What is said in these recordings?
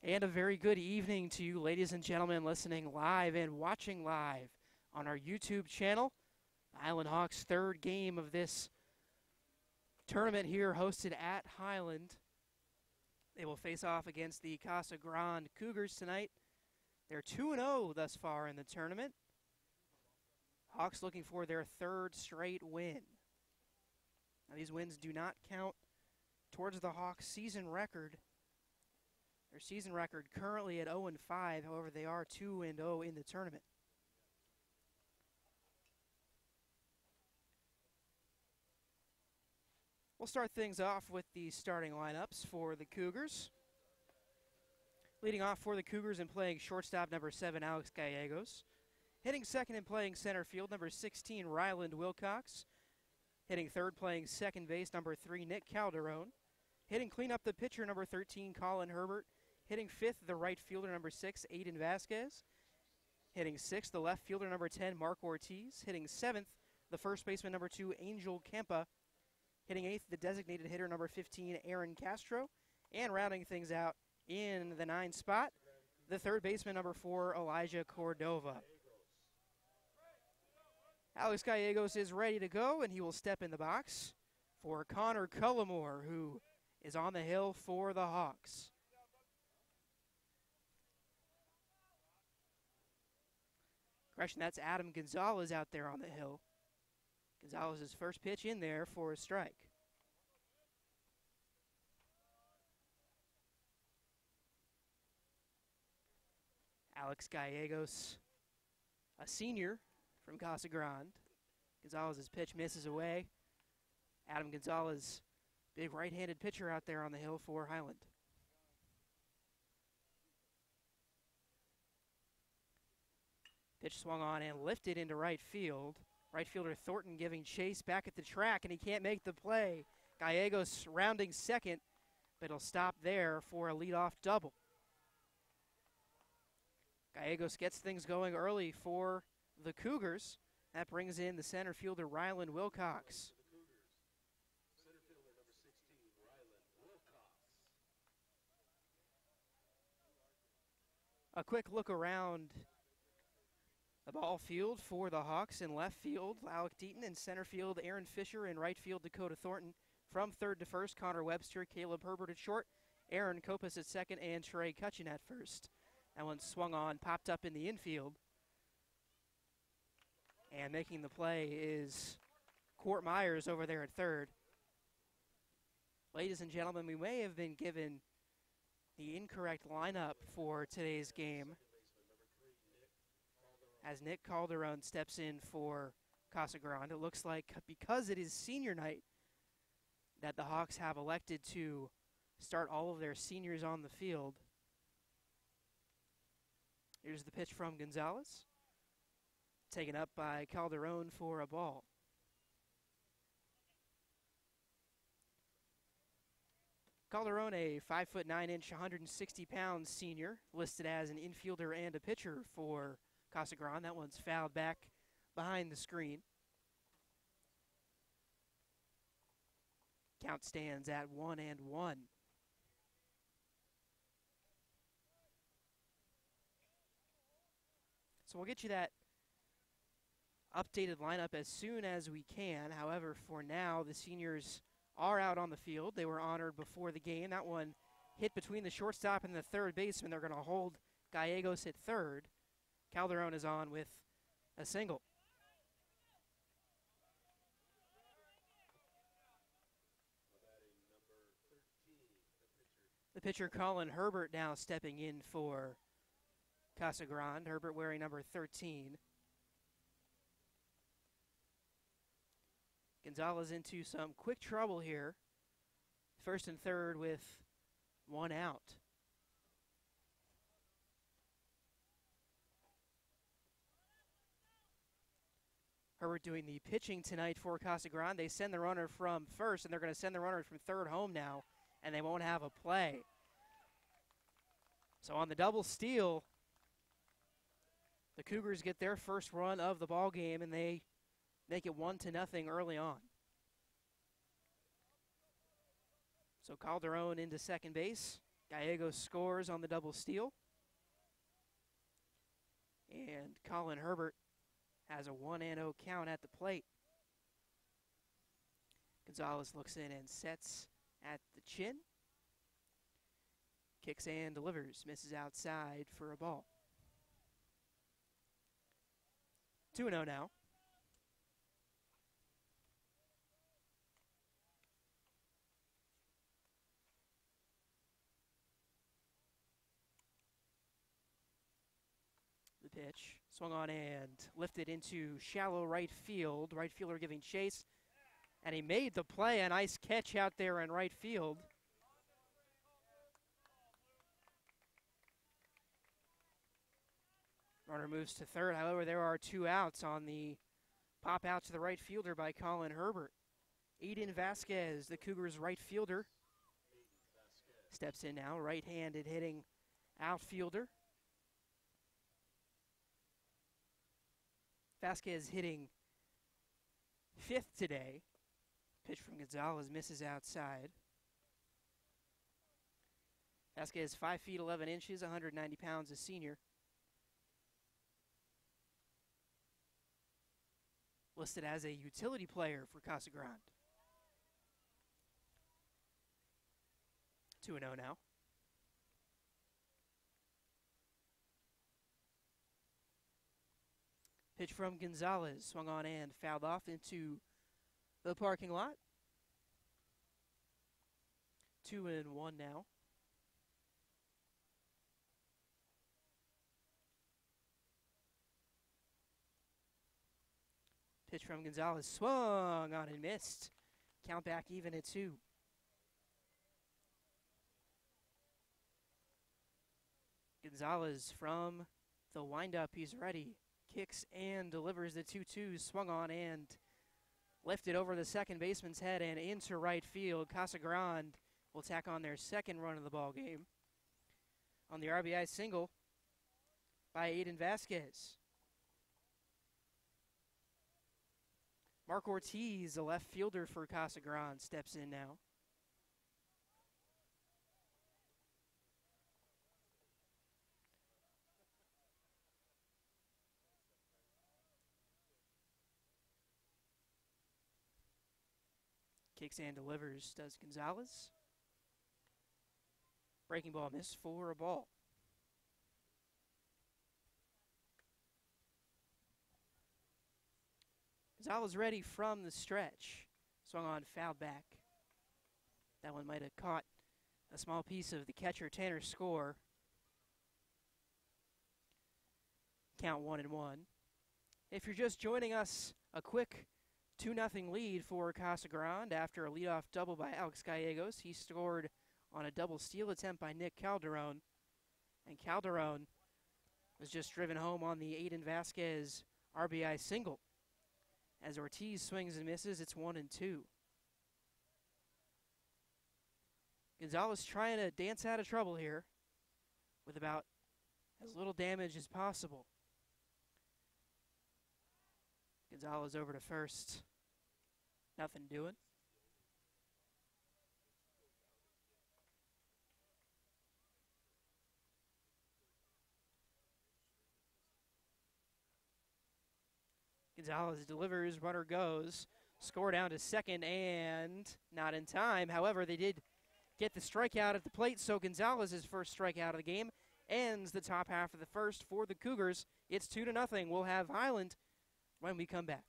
And a very good evening to you, ladies and gentlemen, listening live and watching live on our YouTube channel. Highland Hawks' third game of this tournament here, hosted at Highland. They will face off against the Casa Grande Cougars tonight. They're 2-0 thus far in the tournament. Hawks looking for their third straight win. Now, these wins do not count towards the Hawks' season record. Their season record currently at 0-5, however, they are 2-0 in the tournament. We'll start things off with the starting lineups for the Cougars. Leading off for the Cougars and playing shortstop, number 7, Alex Gallegos. Hitting second and playing center field, number 16, Ryland Wilcox. Hitting third, playing second base, number 3, Nick Calderon. Hitting cleanup, the pitcher, number 13, Colin Herbert. Hitting fifth, the right fielder, number 6, Aiden Vasquez. Hitting sixth, the left fielder, number 10, Mark Ortiz. Hitting seventh, the first baseman, number 2, Angel Kempa. Hitting eighth, the designated hitter, number 15, Aaron Castro. And rounding things out in the 9 spot, the third baseman, number 4, Elijah Cordova. Alex Gallegos is ready to go, and he will step in the box for Connor Cullimore, who is on the hill for the Hawks. Correction, that's Adam Gonzalez out there on the hill. Gonzalez's first pitch in there for a strike. Alex Gallegos, a senior from Casa Grande. Gonzalez's pitch misses away. Adam Gonzalez, big right-handed pitcher out there on the hill for Highland. Pitch swung on and lifted into right field. Right fielder Thornton giving chase back at the track, and he can't make the play. Gallegos rounding second, but it'll stop there for a leadoff double. Gallegos gets things going early for the Cougars. That brings in the center fielder, Ryland Wilcox. A quick look around the ball field for the Hawks. In left field, Alec Deaton. In center field, Aaron Fisher. In right field, Dakota Thornton. From third to first, Connor Webster, Caleb Herbert at short, Aaron Copas at second, and Trey Cutchin at first. That one swung on, popped up in the infield. And making the play is Court Myers over there at third. Ladies and gentlemen, we may have been given the incorrect lineup for today's game, as Nick Calderon steps in for Casa Grande. It looks like because it is senior night that the Hawks have elected to start all of their seniors on the field. Here's the pitch from Gonzalez. Taken up by Calderon for a ball. Calderon, a 5'9", 160-pound senior, listed as an infielder and a pitcher for Casa Grande. That one's fouled back behind the screen. Count stands at 1-1. So we'll get you that updated lineup as soon as we can. However, for now, the seniors are out on the field. They were honored before the game. That one hit between the shortstop and the third baseman. They're going to hold Gallegos at third. Calderon is on with a single. The pitcher, Colin Herbert, now stepping in for Casa Grande. Herbert wearing number 13. Gonzalez into some quick trouble here. First and third with one out. Herbert doing the pitching tonight for Casa Grande. They send the runner from first, and they're going to send the runner from third home now, and they won't have a play. So on the double steal, the Cougars get their first run of the ball game, and they make it 1-0 early on. So Calderon into second base. Gallegos scores on the double steal. And Colin Herbert has a 1-0 count at the plate. Gonzalez looks in and sets at the chin. Kicks and delivers, misses outside for a ball. 2-0 now. The pitch, swung on and lifted into shallow right field. Right fielder giving chase, and he made the play. A nice catch out there in right field. Runner moves to third. However, there are 2 outs on the pop out to the right fielder by Colin Herbert. Aiden Vasquez, the Cougars' right fielder, steps in now. Right-handed hitting outfielder. Vasquez hitting 5th today. Pitch from Gonzalez misses outside. Vasquez 5 feet 11 inches, 190 pounds, a senior. Listed as a utility player for Casa Grande. 2-0 now. Pitch from Gonzalez, swung on and fouled off into the parking lot. 2-1 now. Pitch from Gonzalez, swung on and missed. Count back even at 2. Gonzalez from the windup, he's ready. Kicks and delivers the 2-2, swung on and lifted over the second baseman's head and into right field. Casa Grande will tack on their second run of the ball game on the RBI single by Aiden Vasquez. Mark Ortiz, the left fielder for Casa Grande, steps in now. Kicks and delivers, does Gonzalez. Breaking ball miss for a ball. Gonzalez ready from the stretch. Swung on, fouled back. That one might have caught a small piece of the catcher Tanner's score. Count 1-1. If you're just joining us, a quick 2-0 lead for Casa Grande after a leadoff double by Alex Gallegos. He scored on a double steal attempt by Nick Calderon. And Calderon was just driven home on the Aiden Vasquez RBI single. As Ortiz swings and misses, it's 1-2. Gonzalez trying to dance out of trouble here with about as little damage as possible. Gonzalez over to first. Nothing doing. Gonzalez delivers, runner goes. Score down to second and not in time. However, they did get the strikeout at the plate, so Gonzalez's first strikeout of the game ends the top half of the first for the Cougars. It's 2-0. We'll have Highland when we come back.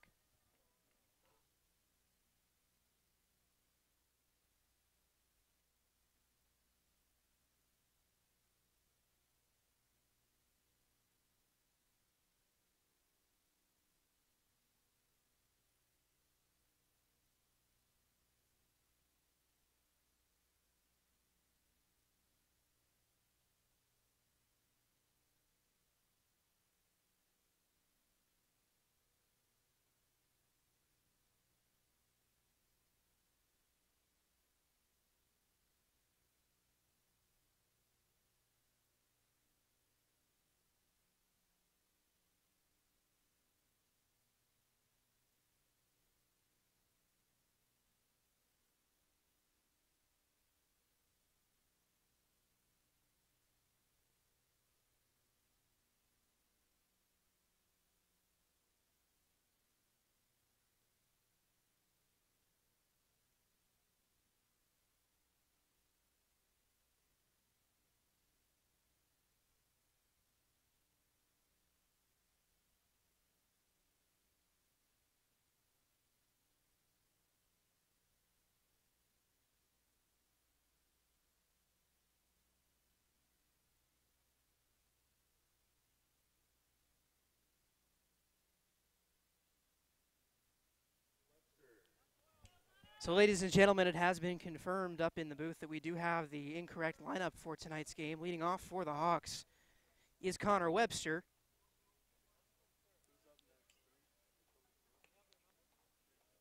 So, ladies and gentlemen, it has been confirmed up in the booth that we do have the incorrect lineup for tonight's game. Leading off for the Hawks is Connor Webster.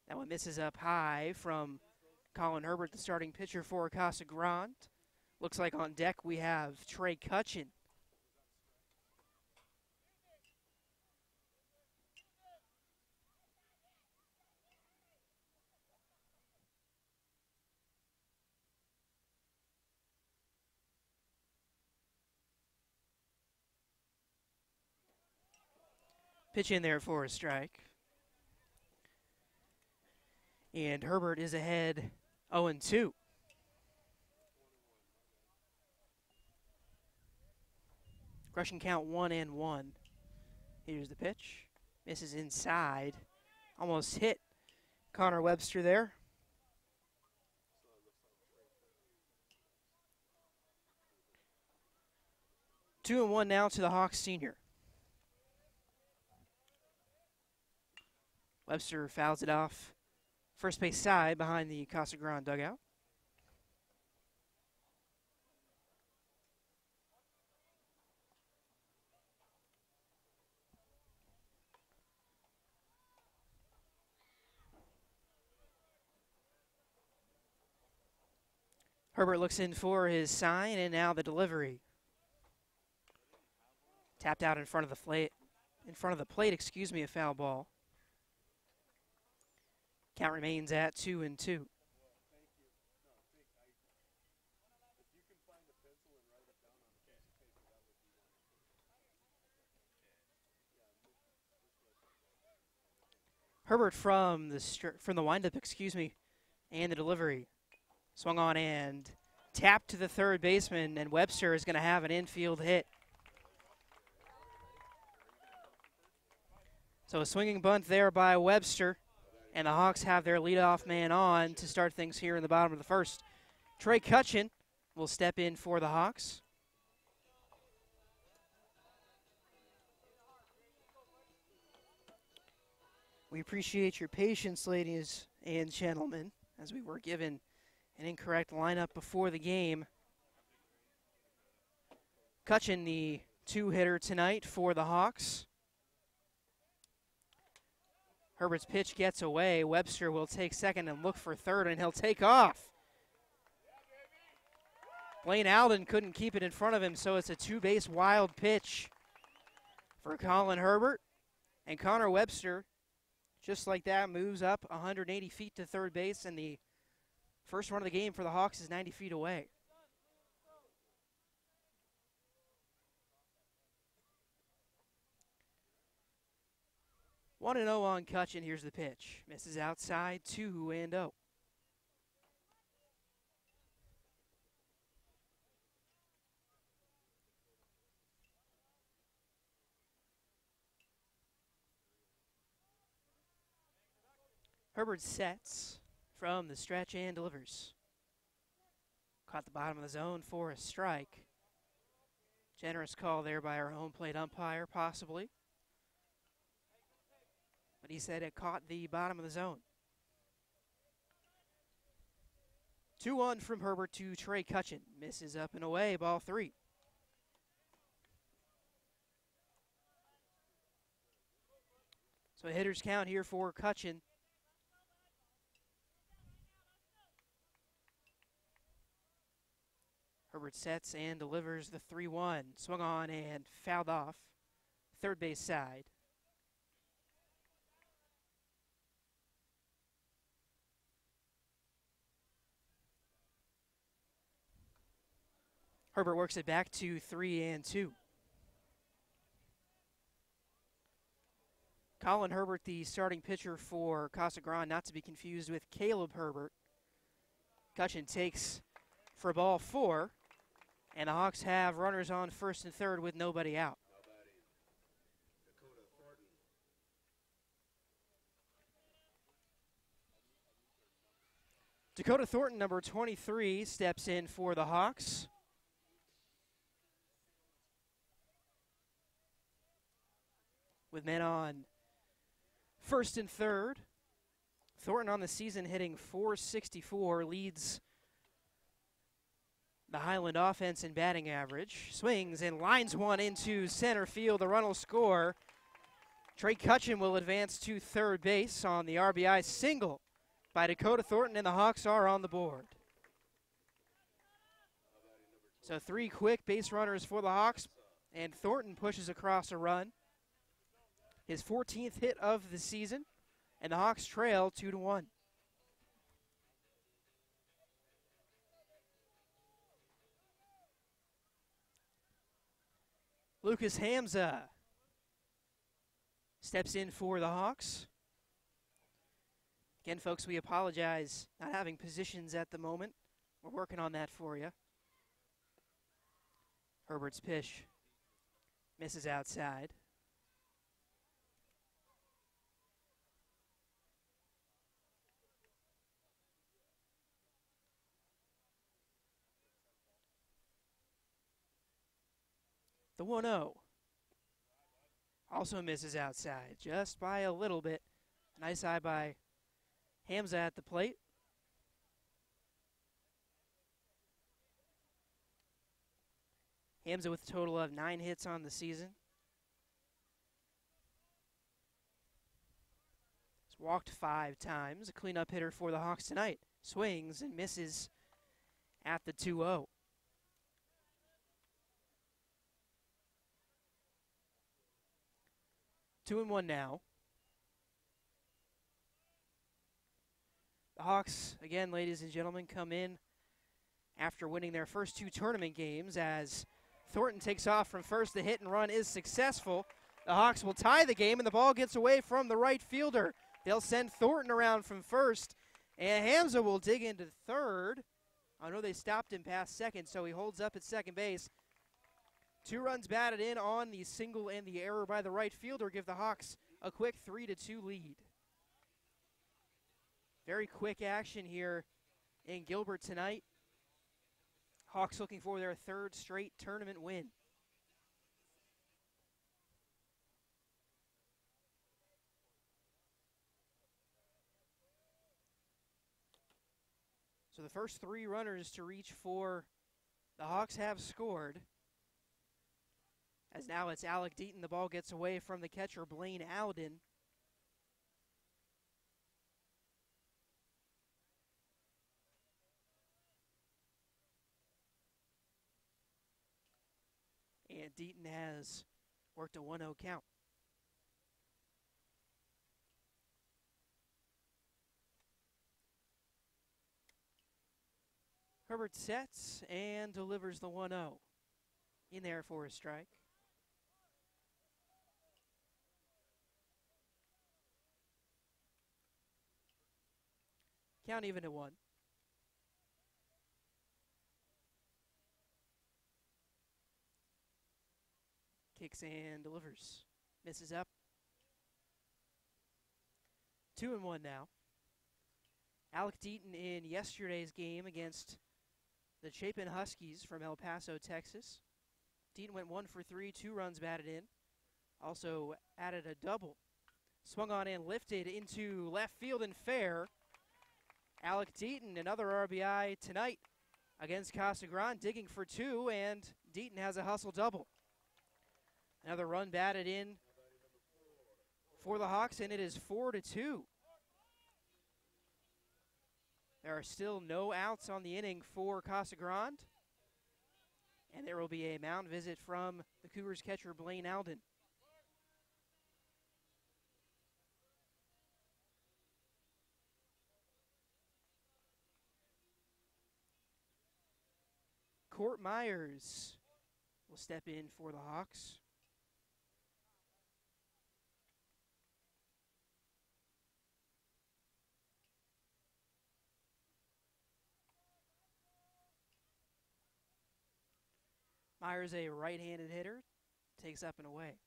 That one misses up high from Colin Herbert, the starting pitcher for Casa Grande. Looks like on deck we have Trey Cutchin. Pitch in there for a strike. And Herbert is ahead 0-2. Rushing count 1-1. Here's the pitch. Misses inside. Almost hit Connor Webster there. Two and one now to the Hawks senior. Webster fouls it off first base side behind the Casa Grande dugout. Herbert looks in for his sign, and now the delivery. Tapped out in front of the plate. A foul ball. Count remains at 2-2. Herbert from the windup, and the delivery. Swung on and tapped to the third baseman, and Webster is going to have an infield hit. So a swinging bunt there by Webster, and the Hawks have their leadoff man on to start things here in the bottom of the first. Trey Cutchin will step in for the Hawks. We appreciate your patience, ladies and gentlemen, as we were given an incorrect lineup before the game. Cutchin, the two-hitter tonight for the Hawks. Herbert's pitch gets away. Webster will take second and look for third, and he'll take off. Blaine Alden couldn't keep it in front of him, so it's a two-base wild pitch for Colin Herbert. And Connor Webster, just like that, moves up 180 feet to third base, and the first run of the game for the Hawks is 90 feet away. One and 0 on Cutchin. Here's the pitch. Misses outside, 2-0. Herbert sets from the stretch and delivers. Caught the bottom of the zone for a strike. Generous call there by our home plate umpire, possibly. But he said it caught the bottom of the zone. 2-1 from Herbert to Trey Cutchin. Misses up and away, ball 3. So a hitter's count here for Cutchin. Herbert sets and delivers the 3-1. Swung on and fouled off. Third base side. Herbert works it back to 3-2. Colin Herbert, the starting pitcher for Casa Grande, not to be confused with Caleb Herbert. Cutchin takes for ball 4, and the Hawks have runners on first and third with nobody out. Dakota Thornton, number 23, steps in for the Hawks. With men on first and third. Thornton on the season hitting .464, leads the Highland offense in batting average. Swings and lines one into center field. The run will score. Trey Cutchin will advance to third base on the RBI single by Dakota Thornton, and the Hawks are on the board. So 3 quick base runners for the Hawks, and Thornton pushes across a run. His 14th hit of the season, and the Hawks trail 2-1. Lucas Hamza steps in for the Hawks. Again, folks, we apologize not having positions at the moment. We're working on that for you. Herbert's pitch misses outside. The 1-0 also misses outside, just by a little bit. Nice eye by Hamza at the plate. Hamza with a total of 9 hits on the season. He's walked 5 times. A cleanup hitter for the Hawks tonight. Swings and misses at the 2-0. Two and one now. The Hawks, again, ladies and gentlemen, come in after winning their first 2 tournament games as Thornton takes off from first. The hit and run is successful. The Hawks will tie the game, and the ball gets away from the right fielder. They'll send Thornton around from first, and Hamza will dig into third. I know they stopped him past second, so he holds up at second base. 2 runs batted in on the single and the error by the right fielder give the Hawks a quick 3-2 lead. Very quick action here in Gilbert tonight. Hawks looking for their 3rd straight tournament win. So the first 3 runners to reach for the Hawks have scored. As now it's Alec Deaton. The ball gets away from the catcher, Blaine Alden. And Deaton has worked a 1-0 count. Herbert sets and delivers the 1-0. In there for a strike. Count even at 1. Kicks and delivers. Misses up. 2-1 now. Alec Deaton in yesterday's game against the Chapin Huskies from El Paso, Texas. Deaton went 1 for 3, 2 runs batted in. Also added a double. Swung on and lifted into left field and fair. Alec Deaton, another RBI tonight against Casa Grande, digging for 2, and Deaton has a hustle double. Another run batted in for the Hawks, and it is 4-2. There are still no outs on the inning for Casa Grande, and there will be a mound visit from the Cougars catcher, Blaine Alden. Court Myers will step in for the Hawks. Myers, a right-handed hitter, takes up and away.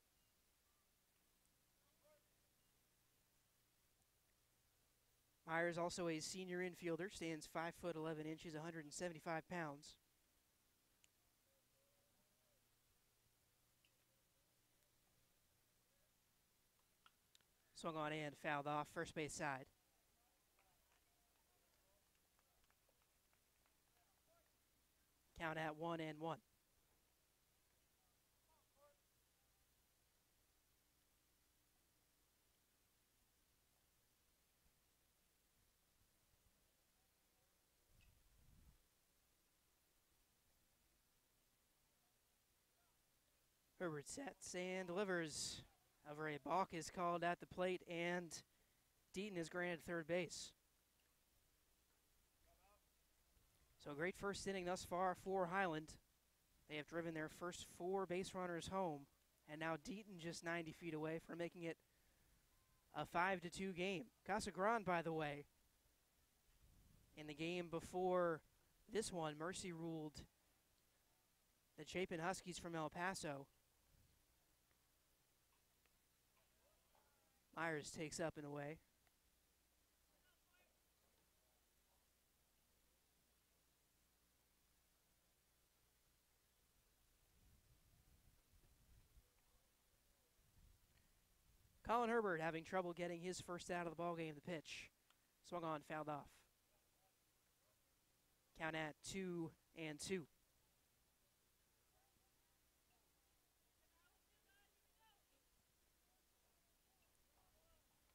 Myers, also a senior infielder, stands 5'11" 175 pounds. Swung on and fouled off first base side. Count at 1-1. Herbert sets and delivers. However, a balk is called at the plate, and Deaton is granted third base. So a great first inning thus far for Highland. They have driven their first 4 base runners home, and now Deaton just 90 feet away from making it a 5-2 game. Casa Grande, by the way, in the game before this one, Mercy ruled the Chapin Huskies from El Paso. Myers takes up and away. Colin Herbert having trouble getting his first out of the ballgame. The pitch swung on, fouled off. Count at 2-2.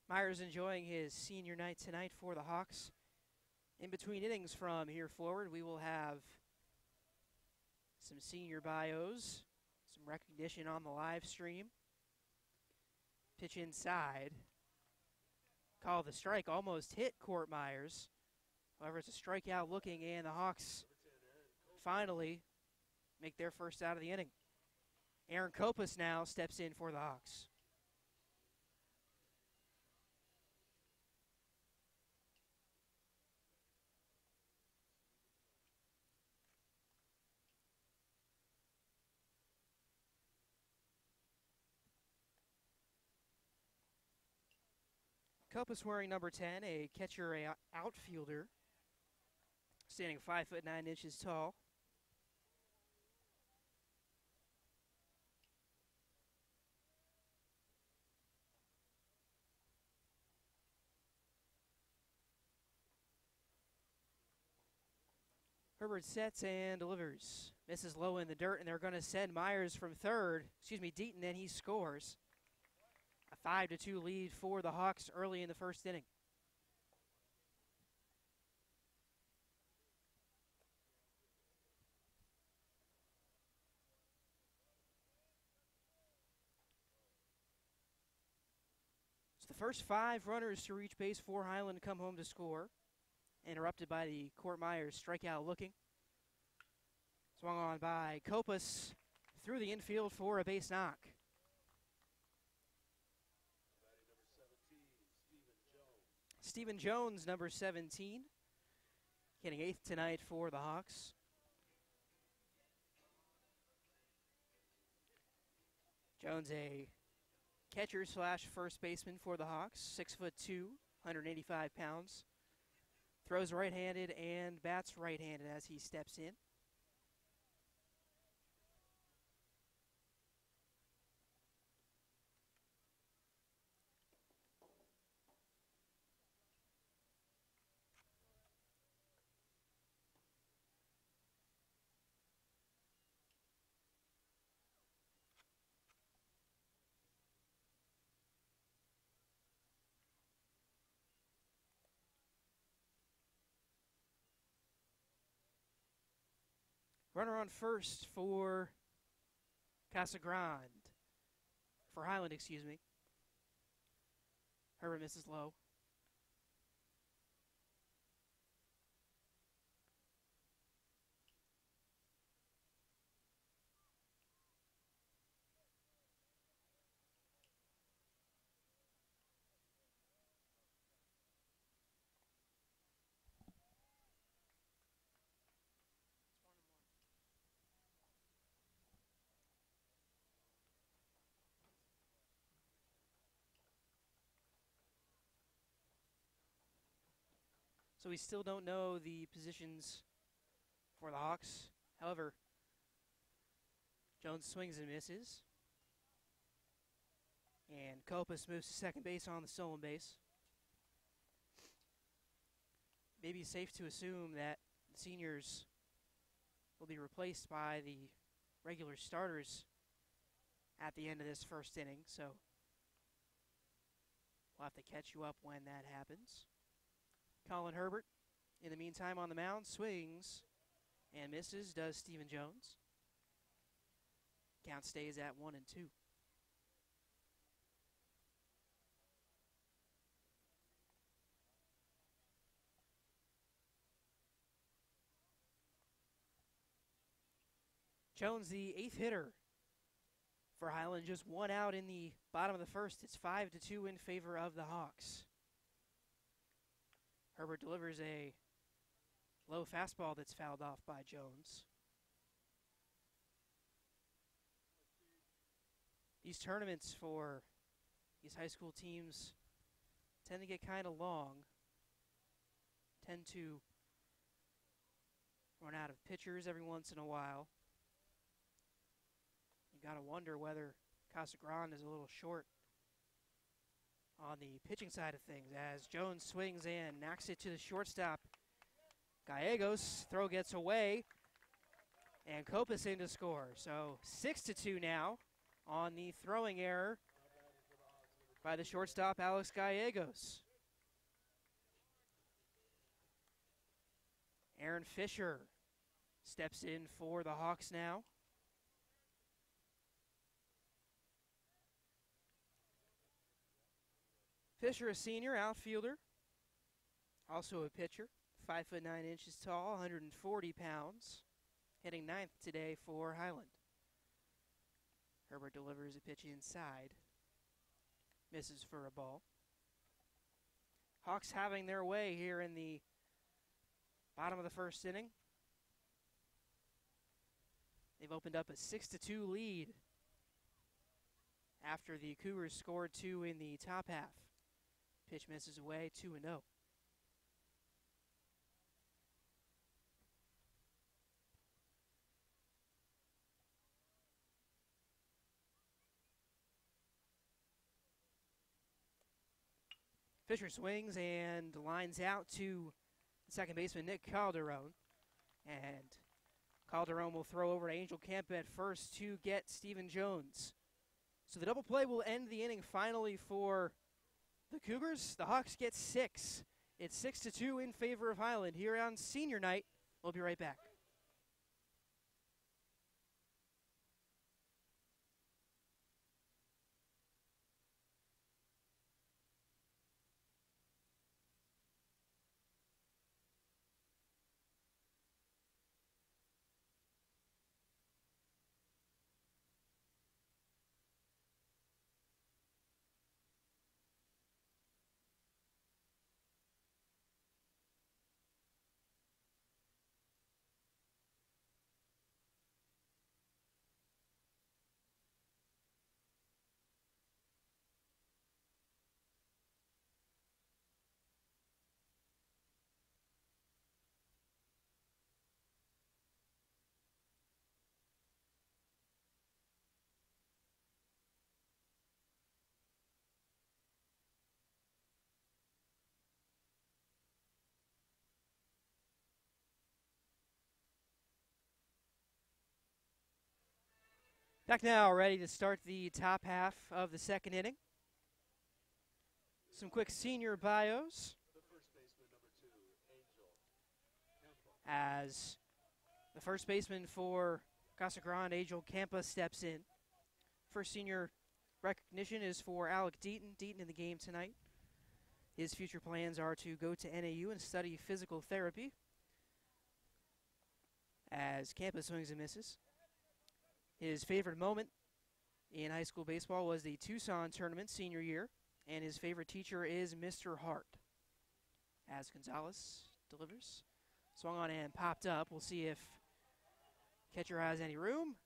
Myers enjoying his senior night tonight for the Hawks. In between innings from here forward, we will have some senior bios, some recognition on the live stream. Pitch inside. Call the strike, almost hit Court Myers. However, it's a strikeout looking, and the Hawks finally make their first out of the inning. Aaron Copas now steps in for the Hawks. Copas wearing number 10, a catcher, a outfielder, standing 5'9" tall. Herbert sets and delivers. Misses low in the dirt, and they're going to send Myers from third. Deaton, and he scores. A 5-2 lead for the Hawks early in the first inning. So the first 5 runners to reach base for Highland come home to score. Interrupted by the Court Myers strikeout looking. Swung on by Copas through the infield for a base knock. Stephen Jones, number 17, hitting 8th tonight for the Hawks. Jones, a catcher / first baseman for the Hawks, 6'2", 185 pounds. Throws right-handed and bats right-handed as he steps in. Runner on first for Casa Grande. For Highland, excuse me. Herbert misses low. So we still don't know the positions for the Hawks. However, Jones swings and misses. And Copas moves to second base on the stolen base. Maybe safe to assume that the seniors will be replaced by the regular starters at the end of this first inning, so we'll have to catch you up when that happens. Colin Herbert, in the meantime, on the mound, swings and misses, does Stephen Jones. Count stays at 1-2. Jones, the 8th hitter for Highland, just one out in the bottom of the first. It's 5-2 in favor of the Hawks. Herbert delivers a low fastball that's fouled off by Jones. These tournaments for these high school teams tend to get kind of long, tend to run out of pitchers every once in a while. You got to wonder whether Casa Grande is a little short on the pitching side of things as Jones swings and knocks it to the shortstop. Gallegos' throw gets away, and Copas in to score. So 6-2 now on the throwing error by the shortstop, Alex Gallegos. Aaron Fisher steps in for the Hawks now. Fisher, a senior outfielder, also a pitcher, 5'9" tall, 140 pounds, hitting 9th today for Highland. Herbert delivers a pitch inside, misses for a ball. Hawks having their way here in the bottom of the first inning. They've opened up a 6-2 lead after the Cougars scored 2 in the top half. Pitch misses away, 2-0. Fisher swings and lines out to second baseman Nick Calderon. And Calderon will throw over to Angel Camp at first to get Stephen Jones. So the double play will end the inning finally for the Cougars. The Hawks get 6. It's 6-2 in favor of Highland here on senior night. We'll be right back. Back now, ready to start the top half of the second inning. Some quick senior bios. As the first baseman for Casa Grande, Angel Campa, steps in. First senior recognition is for Alec Deaton. Deaton in the game tonight. His future plans are to go to NAU and study physical therapy. As Campa swings and misses. His favorite moment in high school baseball was the Tucson tournament senior year, and his favorite teacher is Mr. Hart. As Gonzalez delivers. Swung on and popped up. We'll see if catcher has any room.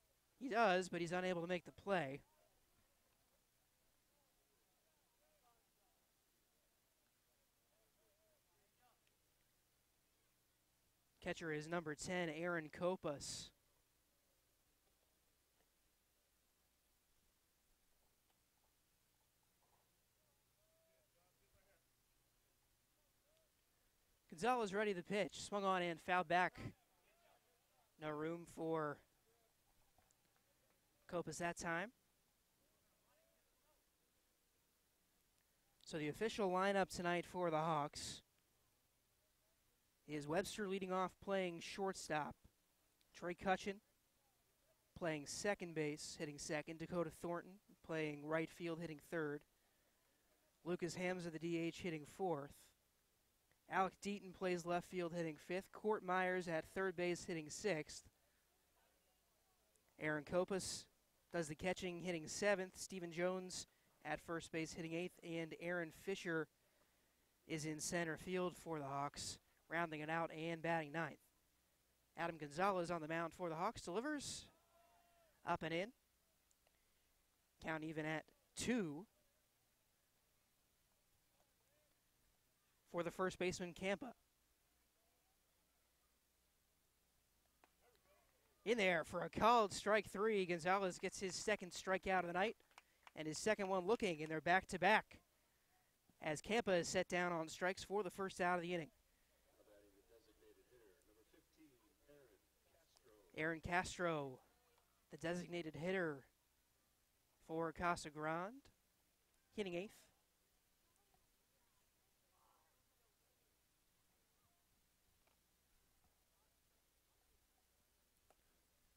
He does, but he's unable to make the play. Catcher is number 10, Aaron Copas. Gonzalez ready to pitch. Swung on and fouled back No room for Copas that time. So the official lineup tonight for the Hawks is Webster leading off playing shortstop. Trey Cutchin playing second base, hitting second. Dakota Thornton playing right field, hitting third. Lucas Hamza, the DH, hitting fourth. Alec Deaton plays left field, hitting fifth. Court Myers at third base, hitting sixth. Aaron Copas does the catching, hitting seventh. Stephen Jones at first base, hitting eighth. And Aaron Fisher is in center field for the Hawks, rounding it out and batting ninth. Adam Gonzalez on the mound for the Hawks, delivers up and in. Count even at 2 for the first baseman, Campa. In there for a called strike 3. Gonzalez gets his second strikeout of the night and his second one looking, and they're back-to-back as Campa is set down on strikes for the first out of the inning. Aaron Castro, the designated hitter for Casa Grande, hitting eighth.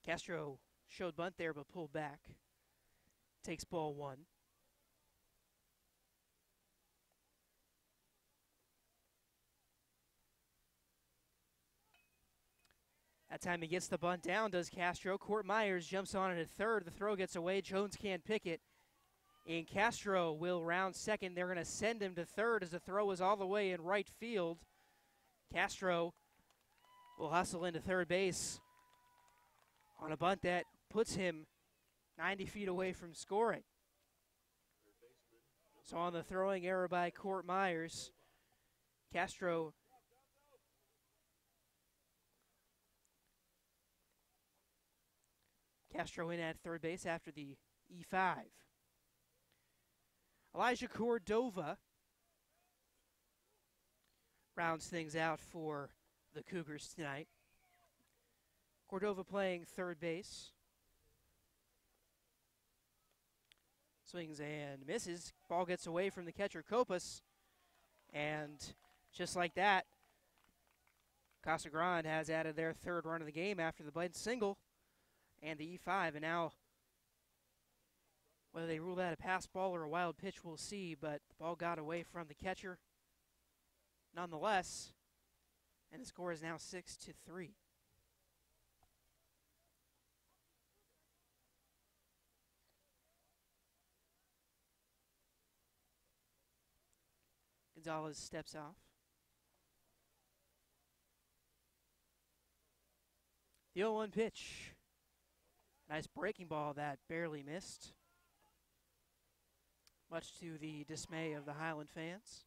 Castro showed bunt there but pulled back. Takes ball 1. That time he gets the bunt down, does Castro. Court Myers jumps on it at third. The throw gets away. Jones can't pick it. And Castro will round second. They're going to send him to third as the throw is all the way in right field. Castro will hustle into third base on a bunt that puts him 90 feet away from scoring. So on the throwing error by Court Myers, Castro in at third base after the E5. Elijah Cordova rounds things out for the Cougars tonight. Cordova playing third base. Swings and misses. Ball gets away from the catcher, Copas. And just like that, Casa Grande has added their third run of the game after the bunt single and the E5. And now, whether they rule that a pass ball or a wild pitch, we'll see. But the ball got away from the catcher nonetheless. And the score is now 6-3. Gonzalez steps off. The 0-1 pitch. Nice breaking ball that barely missed, much to the dismay of the Highland fans.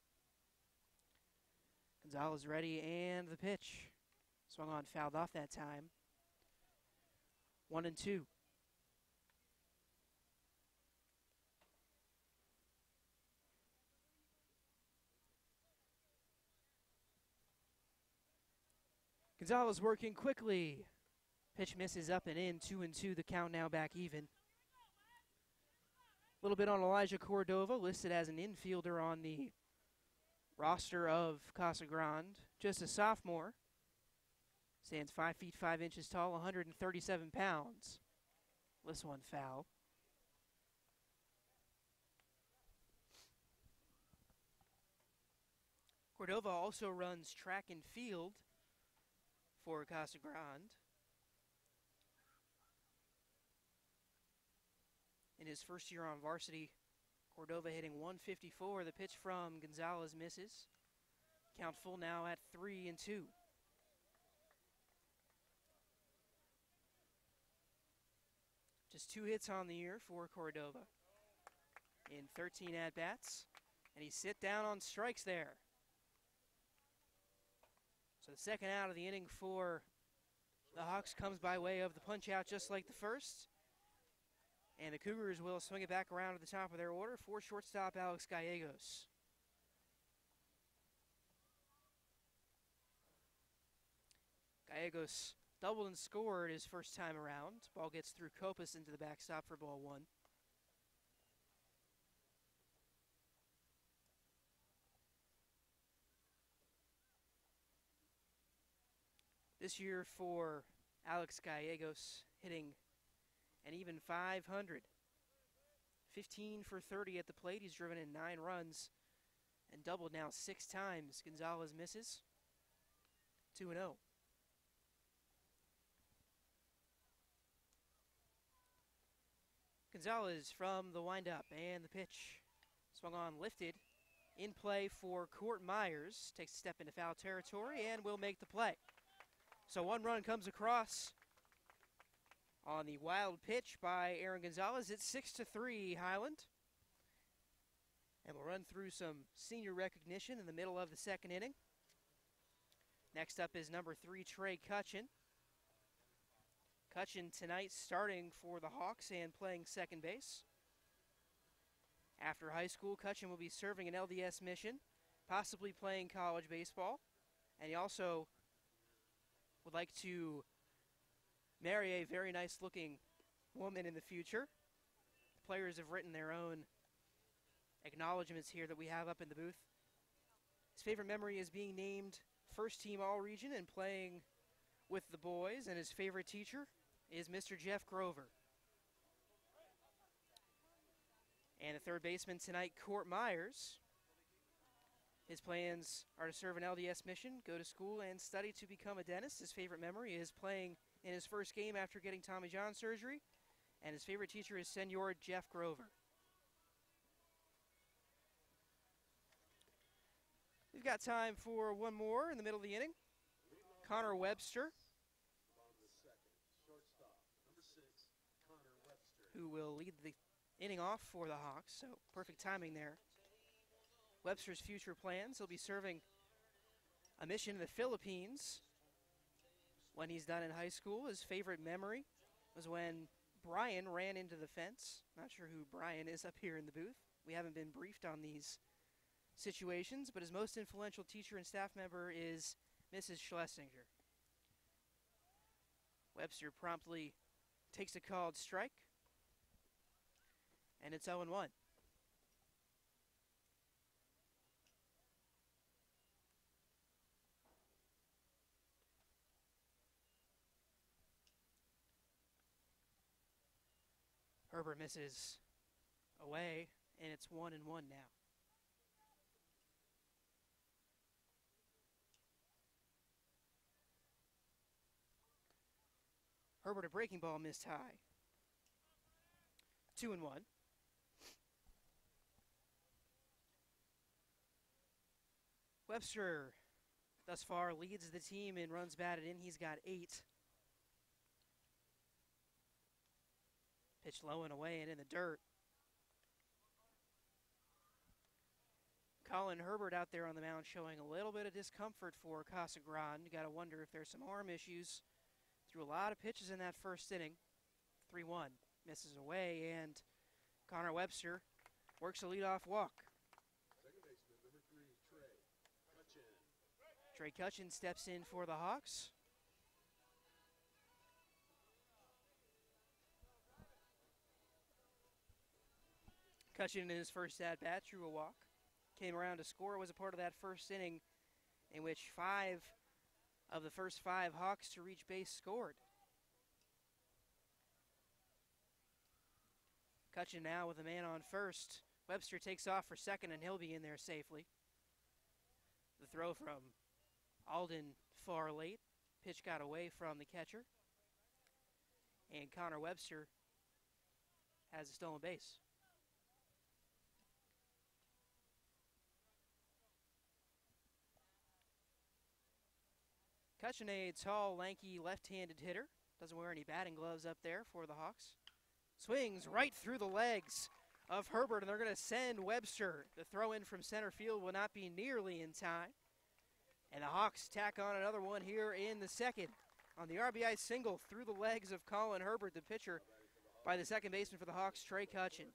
Gonzalez ready, and the pitch. Swung on, fouled off that time. 1-2. Gonzalez working quickly. Pitch misses up and in, 2-2. The count now back even. A little bit on Elijah Cordova, listed as an infielder on the roster of Casa Grande. Just a sophomore. Stands 5 feet 5 inches tall, 137 pounds. This one foul. Cordova also runs track and field for Casa Grande. In his first year on varsity, Cordova hitting 154. The pitch from Gonzalez misses. Count full now at 3-2. Just 2 hits on the year for Cordova in 13 at-bats. And he sit down on strikes there. So the second out of the inning for the Hawks comes by way of the punch-out just like the first. And the Cougars will swing it back around to the top of their order for shortstop Alex Gallegos. Gallegos Doubled and scored his first time around. Ball gets through Copus into the backstop for ball one. This year for Alex Gallegos, hitting an even .500. 15 for 30 at the plate. He's driven in 9 runs and doubled now 6 times. Gonzalez misses. 2-0. Gonzalez from the windup, and the pitch swung on, lifted. In play for Court Myers. Takes a step into foul territory and will make the play. So 1 run comes across on the wild pitch by Aaron Gonzalez. It's 6-3 Highland. And we'll run through some senior recognition in the middle of the second inning. Next up is number 3, Trey Cutchin. Cutchin tonight starting for the Hawks and playing second base. After high school, Cutchin will be serving an LDS mission, possibly playing college baseball. And he also would like to marry a very nice-looking woman in the future. The players have written their own acknowledgments here that we have up in the booth. His favorite memory is being named first team all-region and playing with the boys, and his favorite teacher is Mr. Jeff Grover. And the third baseman tonight, Court Myers. His plans are to serve an LDS mission, go to school, and study to become a dentist. His favorite memory is playing in his first game after getting Tommy John surgery. And his favorite teacher is Senor Jeff Grover. We've got time for one more in the middle of the inning. Connor Webster, who will lead the inning off for the Hawks, so perfect timing there. Webster's future plans, he'll be serving a mission in the Philippines when he's done in high school. His favorite memory was when Brian ran into the fence. Not sure who Brian is up here in the booth. We haven't been briefed on these situations, but his most influential teacher and staff member is Mrs. Schlesinger. Webster promptly takes a called strike, and it's 0-1. Herbert misses away, and it's 1-1 now. Herbert, a breaking ball, missed high. 2-1. Webster thus far leads the team in runs batted in. He's got 8. Pitch low and away and in the dirt. Colin Herbert out there on the mound showing a little bit of discomfort for Casa Grande. You got to wonder if there's some arm issues. Threw a lot of pitches in that first inning. 3-1. Misses away, and Connor Webster works a leadoff walk. Second baseman, number 3, Trey Cutchin. Trey Cutchin steps in for the Hawks. Cutchin in his first at-bat drew a walk. Came around to score, was a part of that first inning in which 5 of the first 5 Hawks to reach base scored. Cutchin now with a man on first. Webster takes off for second, and he'll be in there safely. The throw from Alden far late. Pitch got away from the catcher. And Connor Webster has a stolen base. Cutchin, a tall, lanky, left-handed hitter. Doesn't wear any batting gloves up there for the Hawks. Swings right through the legs of Herbert, and they're going to send Webster. The throw in from center field will not be nearly in time. And the Hawks tack on another one here in the second on the RBI single through the legs of Colin Herbert, the pitcher, by the second baseman for the Hawks, Trey Cutchin.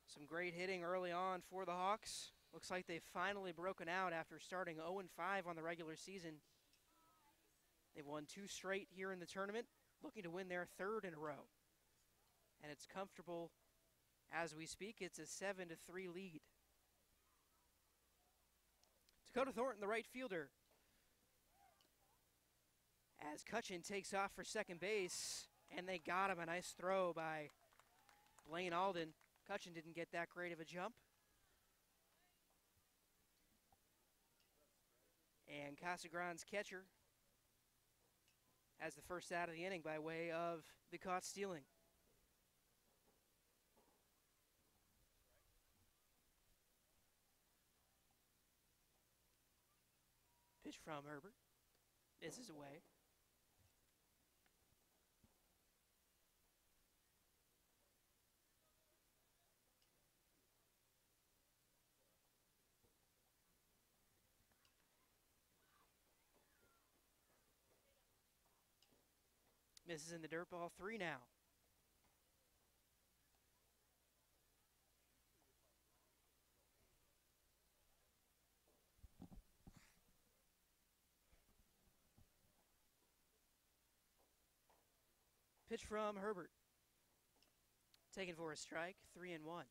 Some great hitting early on for the Hawks. Looks like they've finally broken out after starting 0-5 on the regular season. They've won 2 straight here in the tournament, looking to win their 3rd in a row. And it's comfortable as we speak. It's a 7-3 lead. Dakota Thornton, the right fielder. As Cutchin takes off for second base, and they got him. A nice throw by Blaine Alden. Cutchin didn't get that great of a jump. And Casa Grande's catcher has the first out of the inning by way of the caught stealing. Pitch from Herbert. This is away. Misses in the dirt, ball 3 now. Pitch from Herbert. Taken for a strike, 3-1.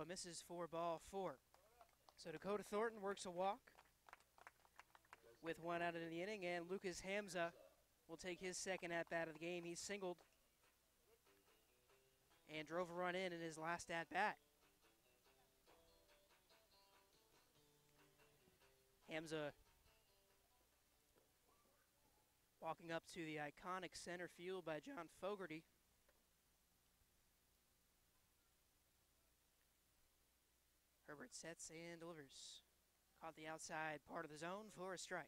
Misses for ball 4. So Dakota Thornton works a walk with 1 out in the inning, and Lucas Hamza will take his second at-bat of the game. He singled and drove a run in his last at-bat. Hamza walking up to the iconic center field by John Fogerty. Herbert sets and delivers. Caught the outside part of the zone for a strike.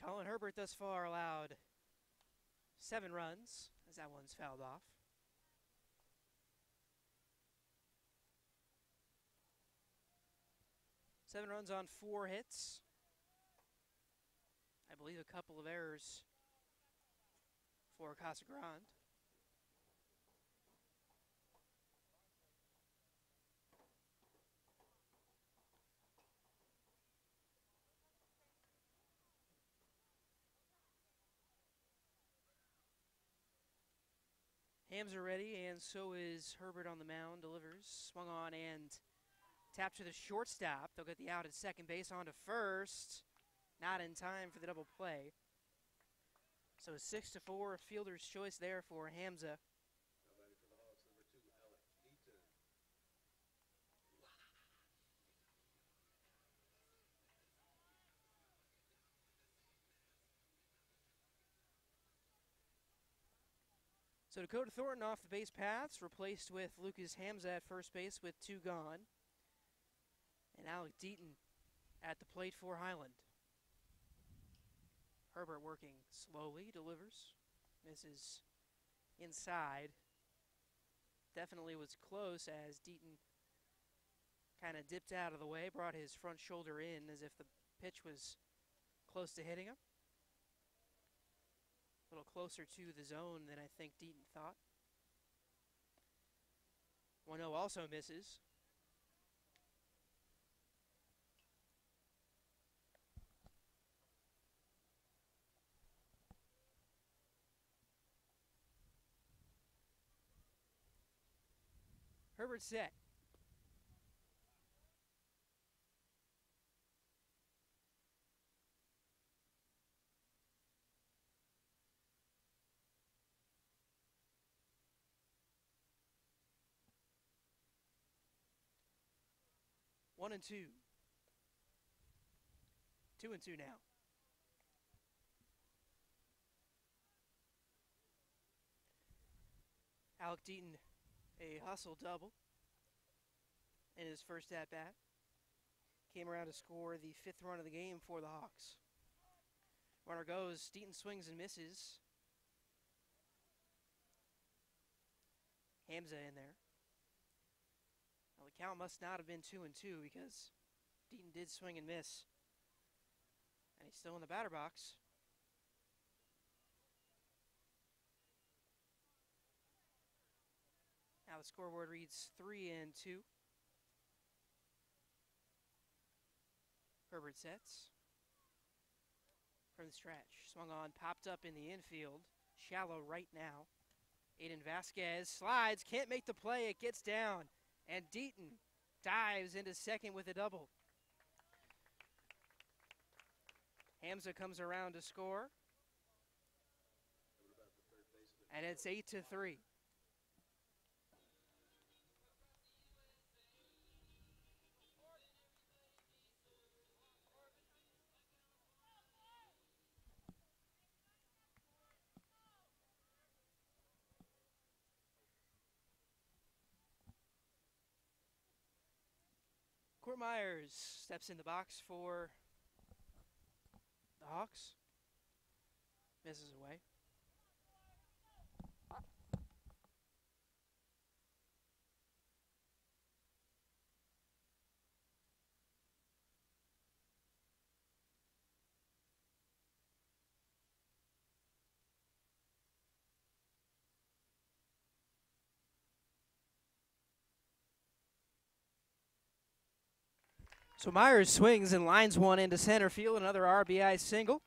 Colin Herbert thus far allowed 7 runs, as that one's fouled off. Seven runs on 4 hits. I believe a couple of errors for Casa Grande. Hams are ready, and so is Herbert on the mound. Delivers, swung on, and tapped to the shortstop. They'll get the out at second base, on to first. Not in time for the double play. So a 6-4 fielder's choice there for Hamza. So Dakota Thornton off the base paths, replaced with Lucas Hamza at first base with 2 gone. And Alec Deaton at the plate for Highland. Herbert working slowly, delivers, misses inside. Definitely was close as Deaton kind of dipped out of the way, brought his front shoulder in as if the pitch was close to hitting him. A little closer to the zone than I think Deaton thought. 1-0 also misses. Herbert set. One and two. 2-2 now. Alec Deaton, a hustle double in his first at-bat. Came around to score the 5th run of the game for the Hawks. Runner goes, Deaton swings and misses. Hamza in there. Well, the count must not have been 2-2 because Deaton did swing and miss. And he's still in the batter box. Now the scoreboard reads 3-2. Herbert sets. From the stretch. Swung on, popped up in the infield. Shallow right now. Aiden Vasquez slides, can't make the play, it gets down. And Deaton dives into second with a double. Hamza comes around to score. And it's 8-3. Court Myers steps in the box for the Hawks. Misses away. So Myers swings and lines one into center field, another RBI single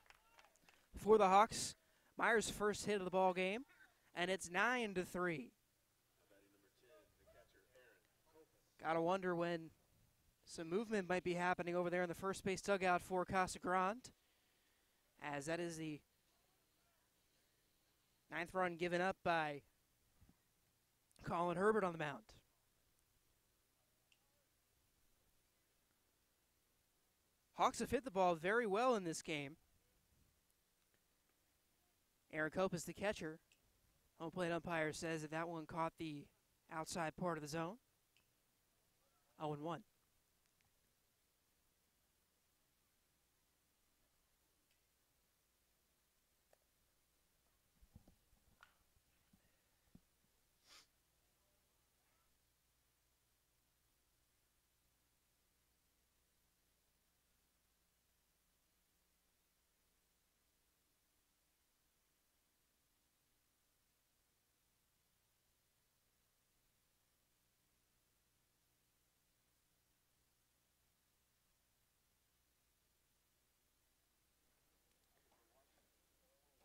for the Hawks. Myers' first hit of the ball game, and it's 9-3. Gotta wonder when some movement might be happening over there in the first base dugout for Casa Grande, as that is the 9th run given up by Colin Herbert on the mound. Hawks have hit the ball very well in this game. Aaron Copas, the catcher. Home plate umpire says that one caught the outside part of the zone. 0-1.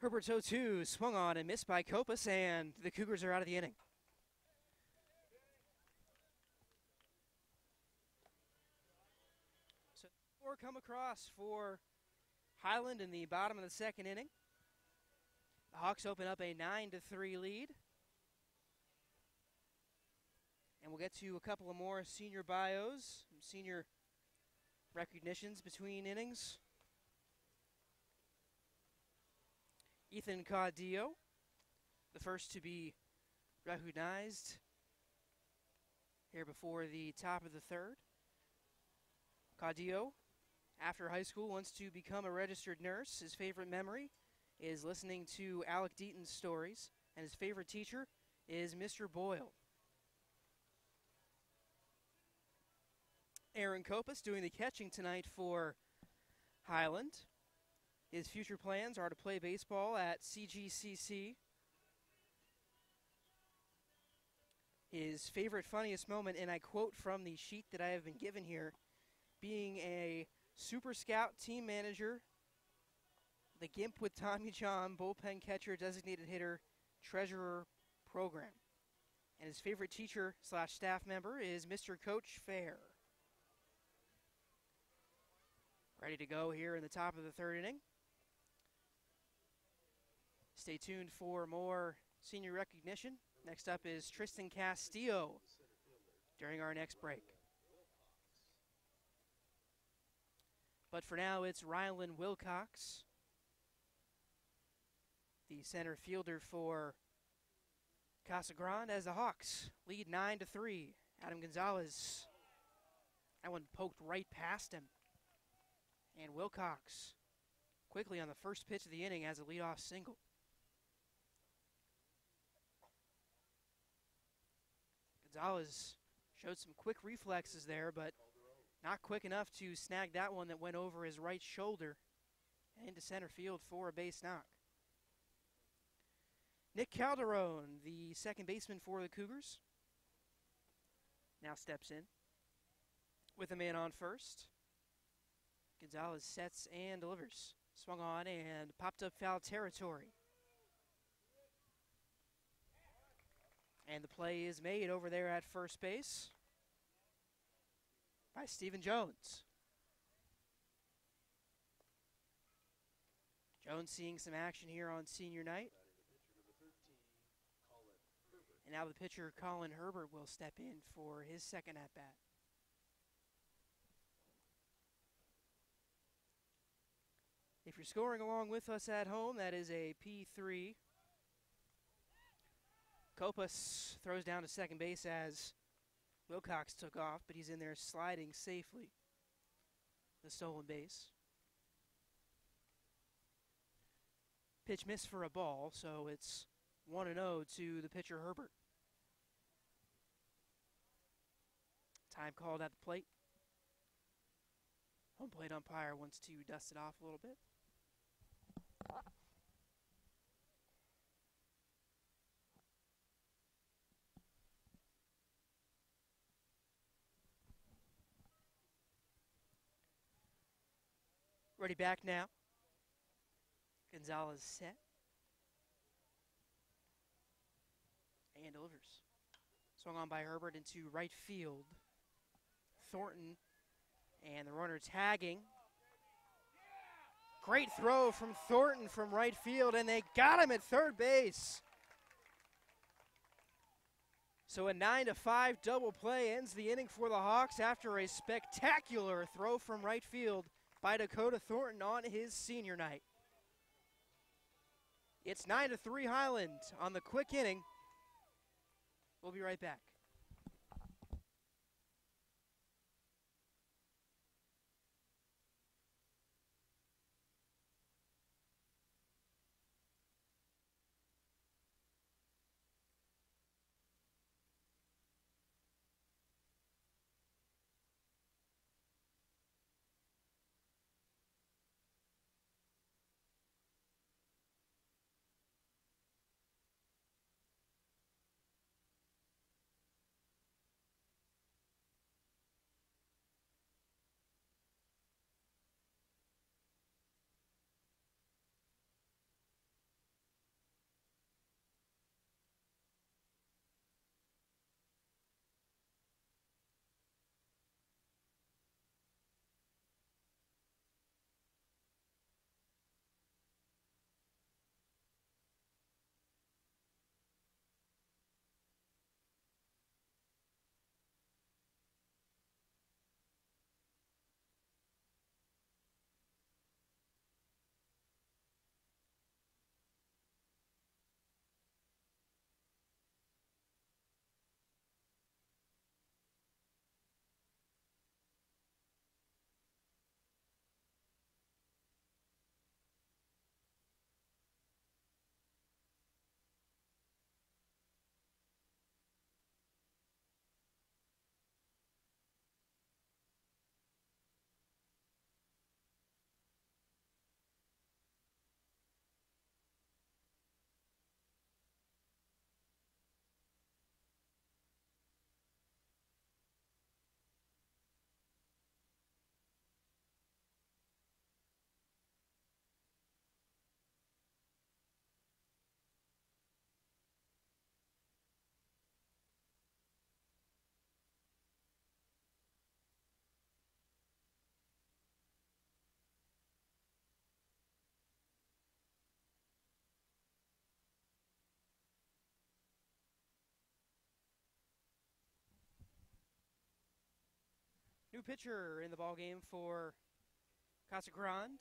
Herbert's 0-2 swung on and missed by Copas, and the Cougars are out of the inning. So 4 come across for Highland in the bottom of the second inning. The Hawks open up a 9-3 lead. And we'll get to a couple of more senior bios, senior recognitions between innings. Ethan Caudillo, the first to be recognized here before the top of the third. Caudillo, after high school, wants to become a registered nurse. His favorite memory is listening to Alec Deaton's stories, and his favorite teacher is Mr. Boyle. Aaron Copas doing the catching tonight for Highland. His future plans are to play baseball at CGCC. His favorite, funniest moment, and I quote from the sheet that I have been given here, being a Super Scout team manager, the GIMP with Tommy John, bullpen catcher, designated hitter, treasurer program. And his favorite teacher / staff member is Mr. Coach Fair. Ready to go here in the top of the third inning. Stay tuned for more senior recognition. Next up is Tristan Castillo during our next break. But for now, it's Rylan Wilcox, the center fielder for Casa Grande, as the Hawks lead 9-3. Adam Gonzalez, that one poked right past him. And Wilcox quickly on the first pitch of the inning has a leadoff single. Gonzalez showed some quick reflexes there, but not quick enough to snag that one that went over his right shoulder and into center field for a base knock. Nick Calderon, the second baseman for the Cougars, now steps in with a man on first. Gonzalez sets and delivers. Swung on and popped up foul territory. And the play is made over there at first base by Stephen Jones. Jones seeing some action here on senior night. And now the pitcher, Colin Herbert, will step in for his second at-bat. If you're scoring along with us at home, that is a P3. Copas throws down to second base as Wilcox took off, but he's in there sliding safely the stolen base. Pitch missed for a ball, so it's 1-0 to the pitcher, Herbert. Time called at the plate. Home plate umpire wants to dust it off a little bit. Ready back now. Gonzalez set. And delivers. Swung on by Herbert into right field. Thornton and the runner tagging. Great throw from Thornton from right field, and they got him at third base. So a 9-5 double play ends the inning for the Hawks after a spectacular throw from right field by Dakota Thornton on his senior night. It's 9-3 Highland on the quick inning. We'll be right back. New pitcher in the ballgame for Casa Grande.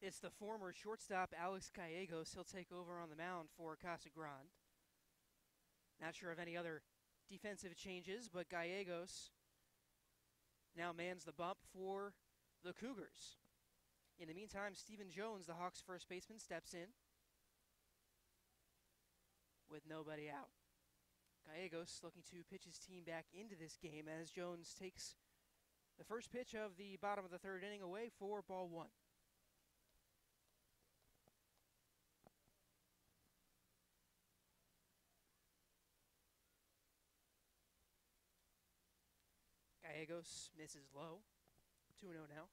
It's the former shortstop Alex Gallegos. He'll take over on the mound for Casa Grande. Not sure of any other defensive changes, but Gallegos now mans the bump for the Cougars. In the meantime, Stephen Jones, the Hawks' first baseman, steps in with nobody out. Gallegos looking to pitch his team back into this game as Jones takes the first pitch of the bottom of the third inning away for ball one. Gallegos misses low. 2-0 now.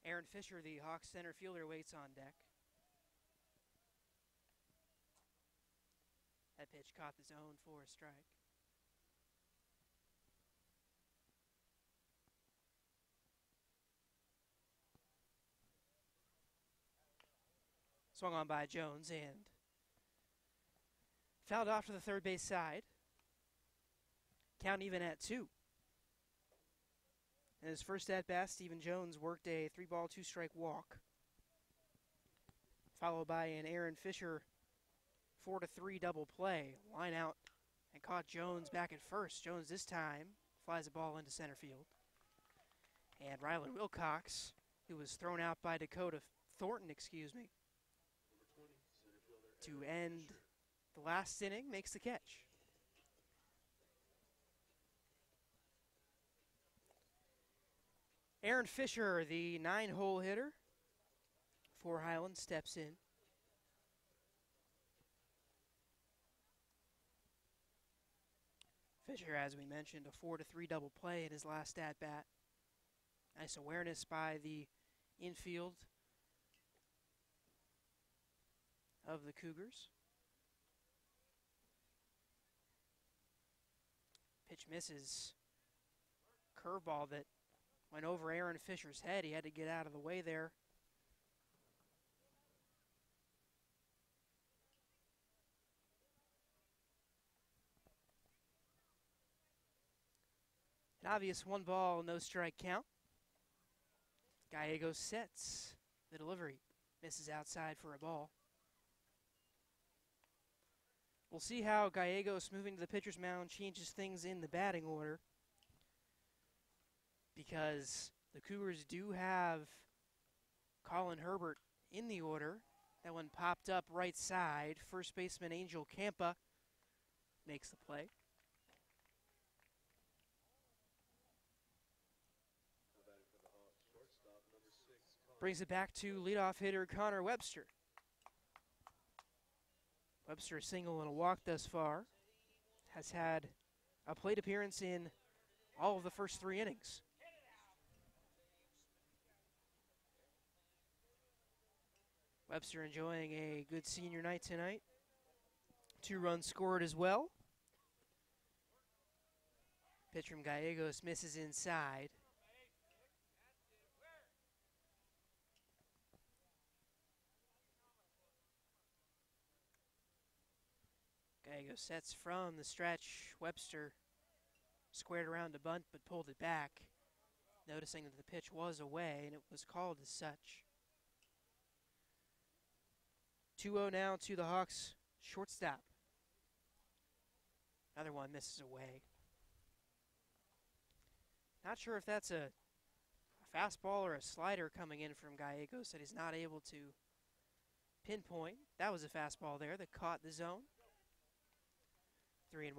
Aaron Fisher, the Hawks center fielder, waits on deck. That pitch caught the zone for a strike. Swung on by Jones and fouled off to the third base side. Count even at 2. In his first at-bat, Stephen Jones worked a 3-ball, 2-strike walk, followed by an Aaron Fisher 4-3 double play. Line out and caught Jones back at first. Jones this time flies a ball into center field. And Rylan Wilcox, who was thrown out by Dakota Thornton, to end the last inning, makes the catch. Aaron Fisher, the 9-hole hitter for Highland, steps in. Fisher, as we mentioned, a 4-3 double play in his last at-bat. Nice awareness by the infield of the Cougars. Pitch misses. Curveball that went over Aaron Fisher's head. He had to get out of the way there. An obvious 1-ball, no strike count. Gallegos sets the delivery. Misses outside for a ball. We'll see how Gallegos moving to the pitcher's mound changes things in the batting order, because the Cougars do have Colin Herbert in the order. That one popped up right side. First baseman Angel Campa makes the play. Brings it back to leadoff hitter Connor Webster. Webster a single and a walk thus far. Has had a plate appearance in all of the first 3 innings. Webster enjoying a good senior night tonight. 2 runs scored as well. Pitch from Gallegos misses inside. Gallegos sets from the stretch. Webster squared around to bunt but pulled it back, noticing that the pitch was away and it was called as such. 2-0 now to the Hawks shortstop. Another one misses away. Not sure if that's a fastball or a slider coming in from Gallegos that he's not able to pinpoint. That was a fastball there that caught the zone. 3-1.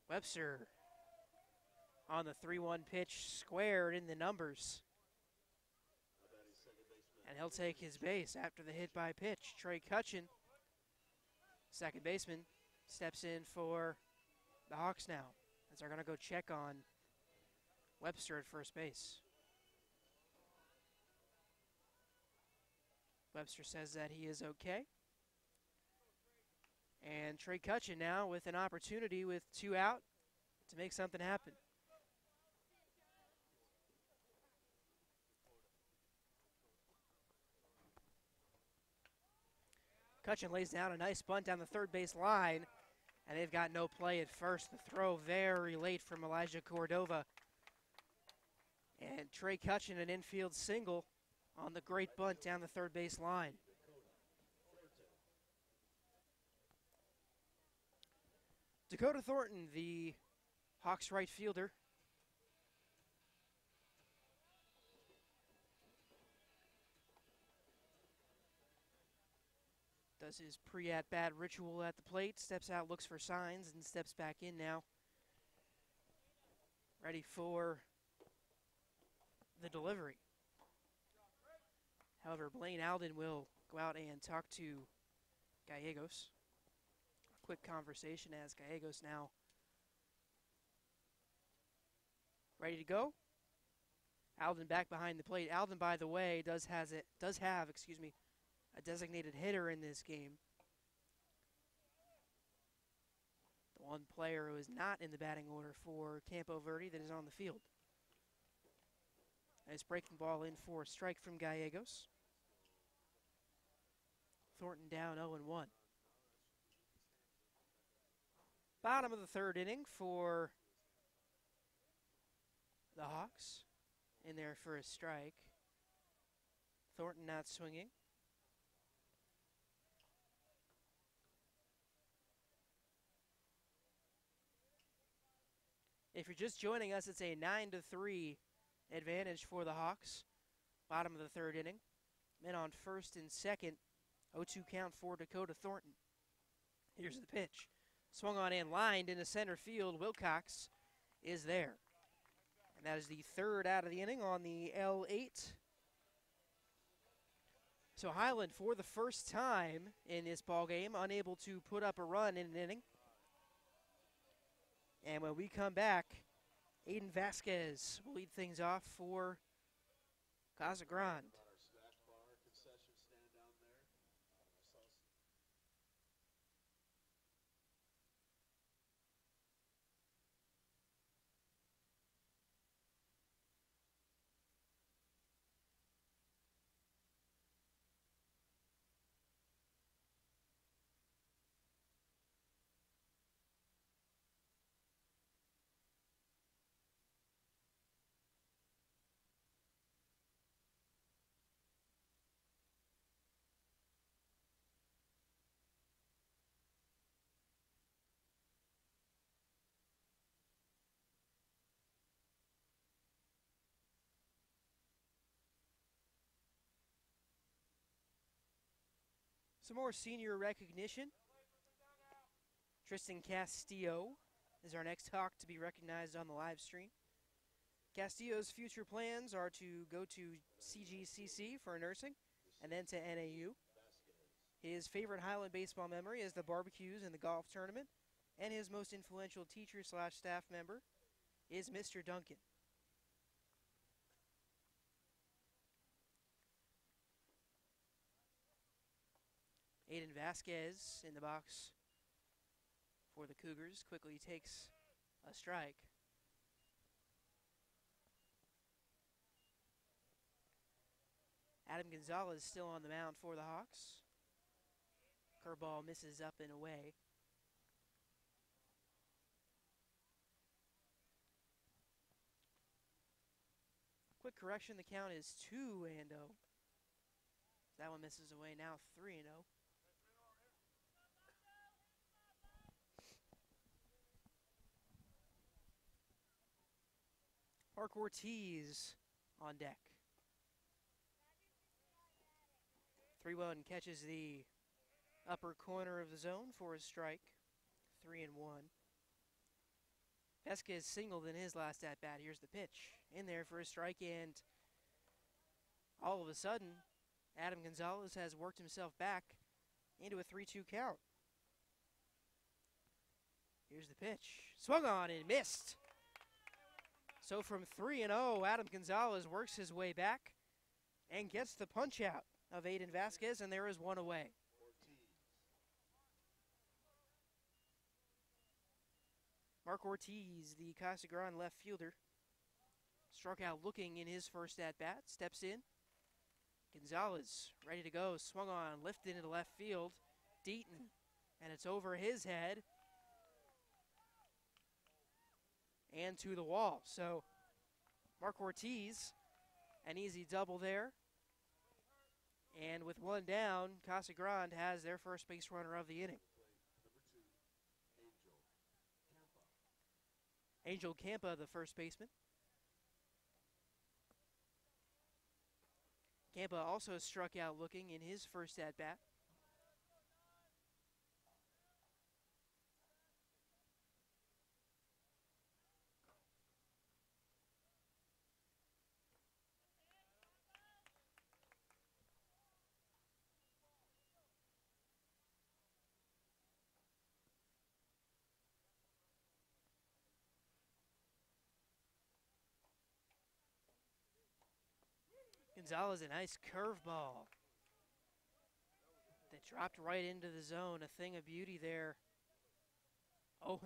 Webster on the 3-1 pitch, squared in the numbers. And he'll take his base after the hit by pitch. Trey Cutchin, second baseman, steps in for the Hawks now, as they're going to go check on Webster at first base. Webster says that he is okay. And Trey Cutchin now with an opportunity with 2 out to make something happen. Cutchin lays down a nice bunt down the third base line, and they've got no play at first. The throw very late from Elijah Cordova And Trey Cutchin, an infield single on the great bunt down the third base line. Dakota Thornton, the Hawks right fielder. Does his pre-at-bat ritual at the plate, steps out, looks for signs, and steps back in now. Ready for the delivery. However, Blaine Alden will go out and talk to Gallegos. A quick conversation as Gallegos now ready to go. Alden back behind the plate. Alden, by the way, does have a designated hitter in this game. The one player who is not in the batting order for Campo Verde that is on the field. Nice breaking ball in for a strike from Gallegos. Thornton down 0-1. Bottom of the third inning for the Hawks. In there for a strike. Thornton not swinging. If you're just joining us, it's a 9-3 advantage for the Hawks. Bottom of the third inning. Men on first and second. 0-2 count for Dakota Thornton. Here's the pitch. Swung on and lined into center field. Wilcox is there. And that is the third out of the inning on the L8. So Highland, for the first time in this ballgame, unable to put up a run in an inning. And when we come back, Aiden Vasquez will lead things off for Casa Grande. Some more senior recognition. Tristan Castillo is our next Hawk to be recognized on the live stream. Castillo's future plans are to go to CGCC for nursing and then to NAU. His favorite Highland baseball memory is the barbecues and the golf tournament, and his most influential teacher/staff member is Mr. Duncan. Aiden Vasquez in the box for the Cougars quickly takes a strike. Adam Gonzalez still on the mound for the Hawks. Curveball misses up and away. Quick correction, the count is 2-0. That one misses away now, 3-0. Mark Ortiz on deck. 3-1 catches the upper corner of the zone for a strike. 3-1. Vasquez singled in his last at-bat. Here's the pitch. In there for a strike, and all of a sudden, Adam Gonzalez has worked himself back into a 3-2 count. Here's the pitch. Swung on and missed. So from 3-0, Adam Gonzalez works his way back and gets the punch out of Aiden Vasquez, and there is one away. Mark Ortiz, the Casa Grande left fielder, struck out looking in his first at-bat, steps in. Gonzalez ready to go, swung on, lifted into left field. Deaton, and it's over his head and to the wall. So Mark Ortiz, an easy double there. And with one down, Casa Grande has their first base runner of the inning. Angel Campa, the first baseman. Campa also struck out looking in his first at-bat. Gonzalez, a nice curveball that dropped right into the zone. A thing of beauty there. 0-2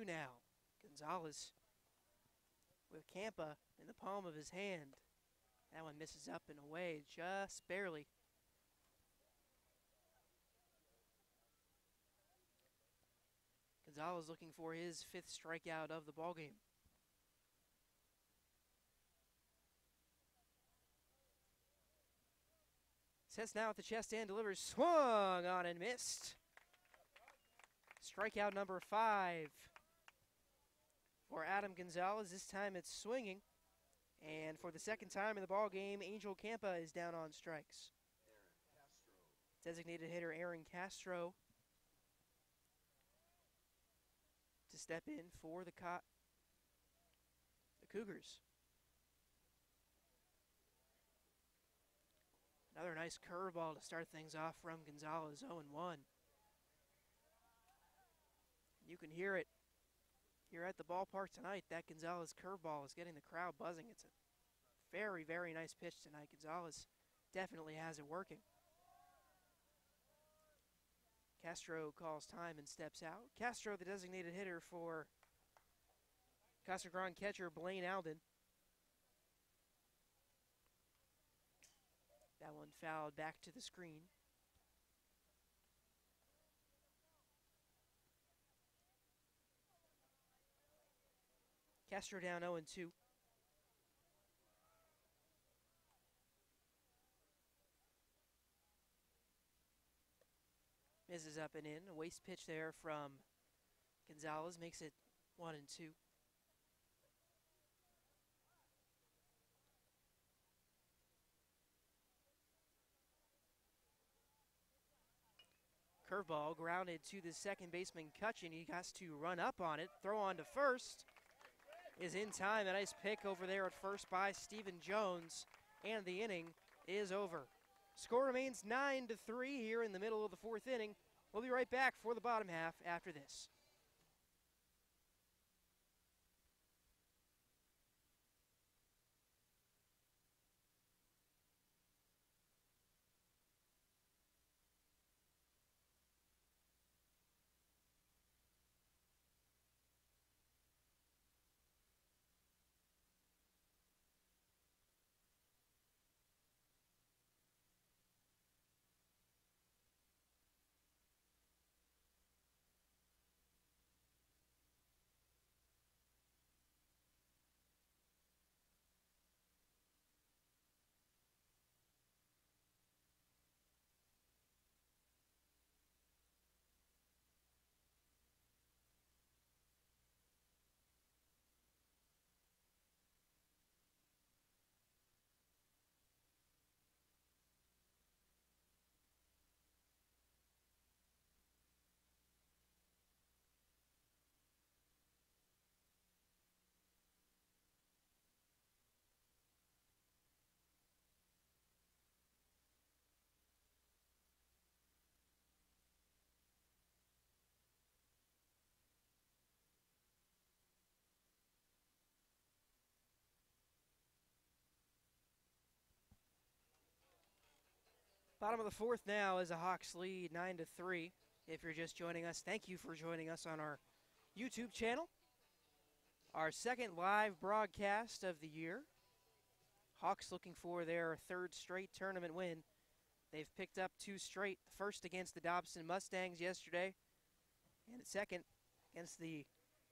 now. Gonzalez with Campa in the palm of his hand. That one misses up and away just barely. Gonzalez looking for his 5th strikeout of the ballgame. Sets now at the chest and delivers. Swung on and missed. Strikeout number 5 for Adam Gonzalez. This time it's swinging. And for the second time in the ball game, Angel Campa is down on strikes. Designated hitter Aaron Castro to step in for the Cougars. Another nice curveball to start things off from Gonzalez, 0-1. You can hear it here at the ballpark tonight. That Gonzalez curveball is getting the crowd buzzing. It's a very, very nice pitch tonight. Gonzalez definitely has it working. Castro calls time and steps out. Castro, the designated hitter for Casa Grande catcher Blaine Alden. That one fouled back to the screen. Castro down 0-2. Misses up and in. A waste pitch there from Gonzalez makes it 1-2. Curveball grounded to the second baseman Cutchin. He has to run up on it. Throw on to first is in time. A nice pick over there at first by Stephen Jones. And the inning is over. Score remains 9-3 here in the middle of the 4th inning. We'll be right back for the bottom half after this. Bottom of the 4th now is a Hawks lead, 9-3. If you're just joining us, thank you for joining us on our YouTube channel. Our second live broadcast of the year. Hawks looking for their 3rd straight tournament win. They've picked up 2 straight. The first against the Dobson Mustangs yesterday, and the second against the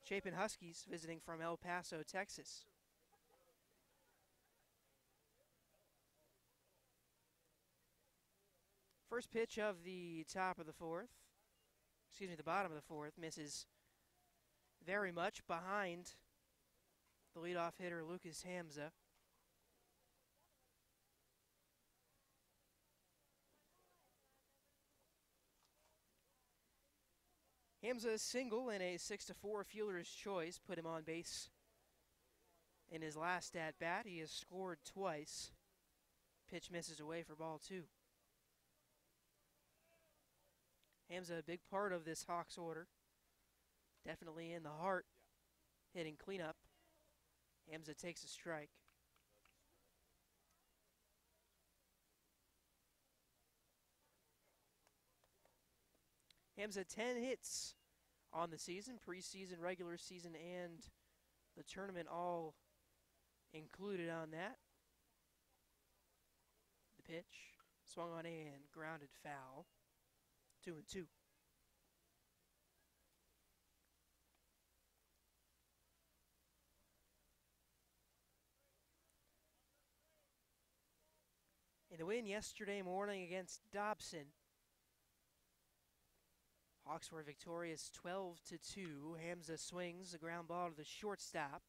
Chapin Huskies visiting from El Paso, Texas. First pitch of the top of the fourth. Excuse me, the bottom of the fourth. Misses very much behind the leadoff hitter, Lucas Hamza. Hamza's single in a 6-4 fielder's choice put him on base in his last at-bat. He has scored twice. Pitch misses away for ball 2. Hamza, a big part of this Hawks order. Definitely in the heart, hitting cleanup. Hamza takes a strike. Hamza 10 hits on the season, preseason, regular season, and the tournament all included on that. The pitch, swung on and grounded foul. 2-2. In the win yesterday morning against Dobson, Hawks were victorious 12-2. Hamza swings the ground ball to the shortstop.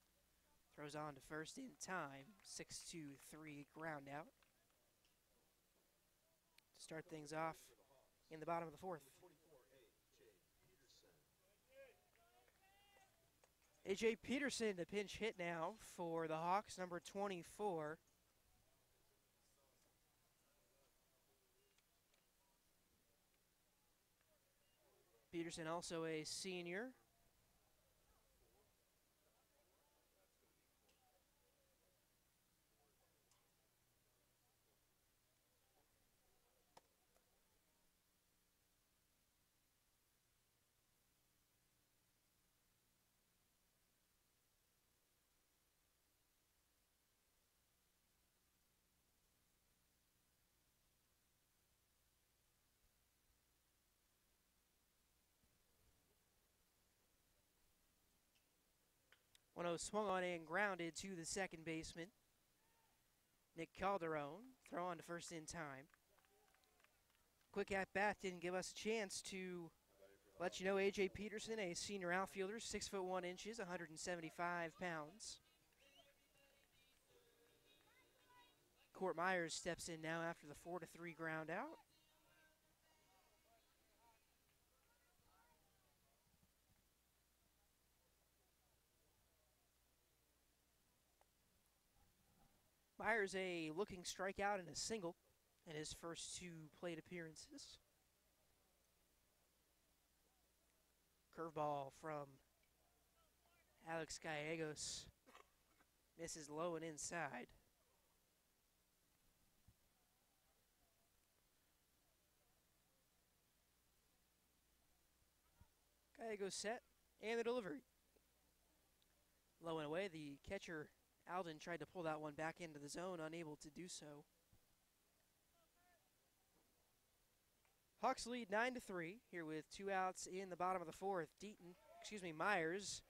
Throws on to first in time. 6-2-3 ground out. To start things off in the bottom of the fourth. A.J. Peterson, the pinch hit now for the Hawks, number 24. Peterson also a senior. Swung on and grounded to the second baseman, Nick Calderon. Throw on to first in time. Quick at bat didn't give us a chance to let you know A.J. Peterson, a senior outfielder, 6'1", 175 pounds. Court Myers steps in now after the 4-3 ground out. Myers a looking strikeout and a single in his first 2 plate appearances. Curveball from Alex Gallegos. Misses low and inside. Gallegos set and the delivery. Low and away, the catcher Alden tried to pull that one back into the zone, unable to do so. Hawks lead 9-3 here with 2 outs in the bottom of the fourth. Myers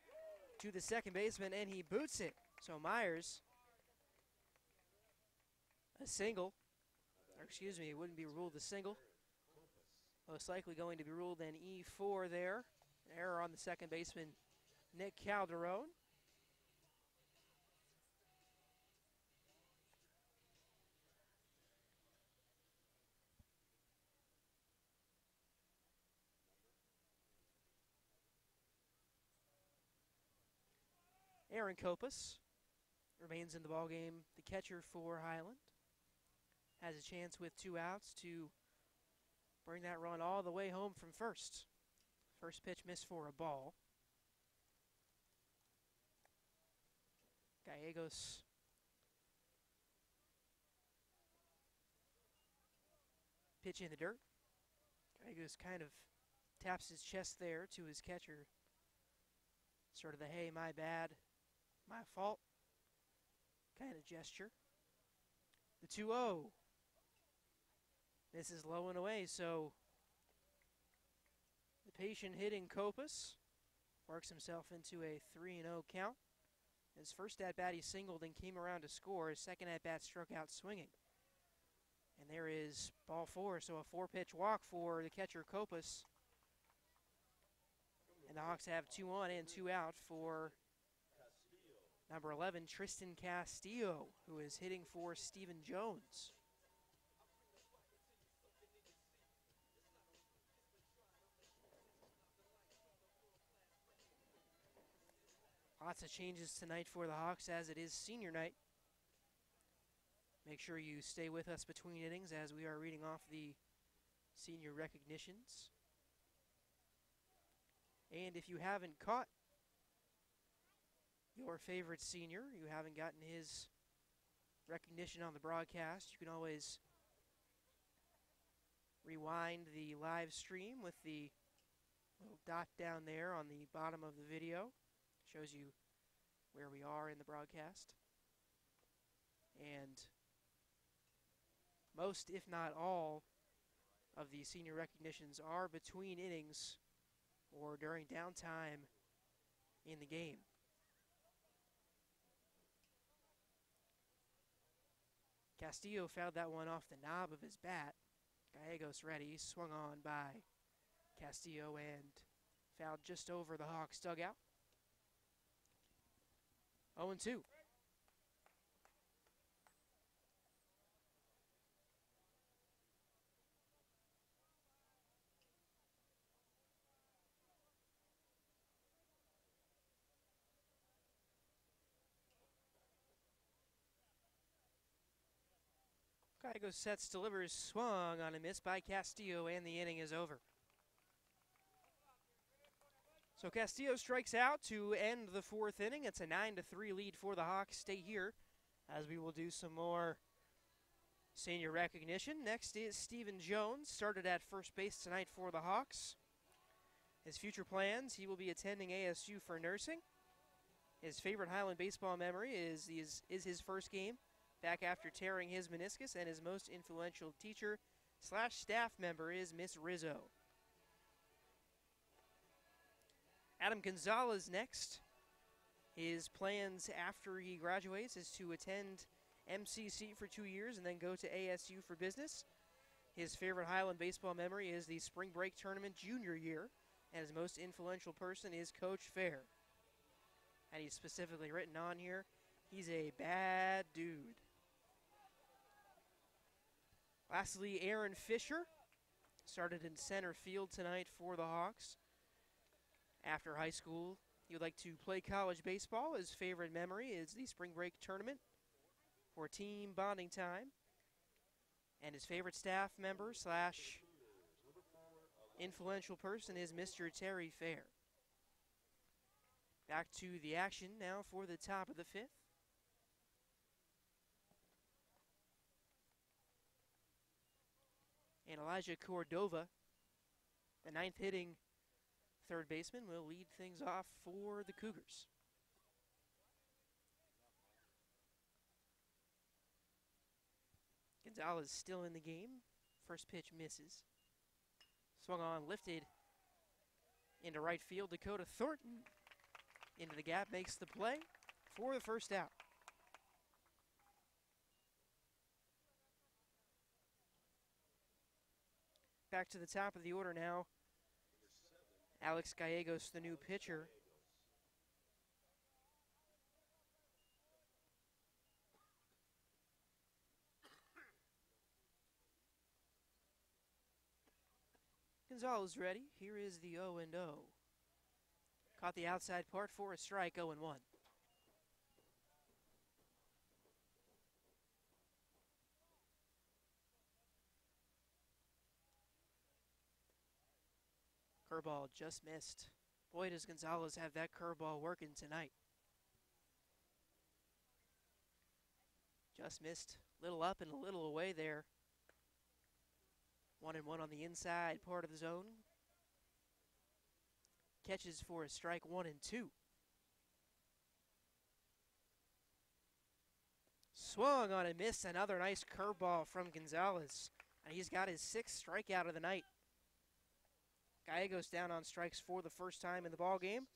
to the second baseman, and he boots it. So Myers, a single, it wouldn't be ruled a single. Most likely going to be ruled an E4 there. Error on the second baseman, Nick Calderon. Aaron Copas remains in the ballgame, the catcher for Highland. Has a chance with 2 outs to bring that run all the way home from first. First pitch missed for a ball. Gallegos pitch in the dirt. Gallegos kind of taps his chest there to his catcher. Sort of the, hey, my bad, my fault kind of gesture. The 2-0. This is low and away, so the patient hitting Copas works himself into a 3-0 count. His first at-bat he singled and came around to score. His second at-bat struck out swinging. And there is ball 4, so a 4-pitch walk for the catcher Copas. And the Hawks have 2 on and 2 out for number 11, Tristan Castillo, who is hitting for Stephen Jones. Lots of changes tonight for the Hawks as it is senior night. Make sure you stay with us between innings as we are reading off the senior recognitions. And if you haven't caught your favorite senior, you haven't gotten his recognition on the broadcast, you can always rewind the live stream with the little dot down there on the bottom of the video. Shows you where we are in the broadcast. And most, if not all, of the senior recognitions are between innings or during downtime in the game. Castillo fouled that one off the knob of his bat. Gallegos ready, swung on by Castillo and fouled just over the Hawks dugout. 0-2. Gallegos sets, delivers, swung on a miss by Castillo, and the inning is over. So Castillo strikes out to end the 4th inning. It's a 9-3 lead for the Hawks. Stay here as we will do some more senior recognition. Next is Stephen Jones, started at first base tonight for the Hawks. His future plans, he will be attending ASU for nursing. His favorite Highland baseball memory is his first game back after tearing his meniscus, and his most influential teacher / staff member is Miss Rizzo. Adam Gonzalez next. His plans after he graduates is to attend MCC for 2 years and then go to ASU for business. His favorite Highland baseball memory is the spring break tournament junior year, and his most influential person is Coach Fair. And he's specifically written on here, he's a bad dude. Lastly, Aaron Fisher started in center field tonight for the Hawks. After high school, he would like to play college baseball. His favorite memory is the spring break tournament for team bonding time. And his favorite staff member / influential person is Mr. Terry Fair. Back to the action now for the top of the 5th. And Elijah Cordova, the 9th hitting third baseman, will lead things off for the Cougars. Gonzalez still in the game. First pitch misses. Swung on, lifted into right field. Dakota Thornton into the gap, makes the play for the first out. Back to the top of the order now. Alex Gallegos, the new pitcher. Gonzalez ready. Here is the 0-0. Caught the outside part for a strike, 0-1. Curveball just missed. Boy, does Gonzalez have that curveball working tonight. Just missed. Little up and a little away there. 1-1 on the inside part of the zone. Catches for a strike, 1-2. Swung on a miss. Another nice curveball from Gonzalez. And he's got his 6th strikeout of the night. Gallegos down on strikes for the first time in the ballgame.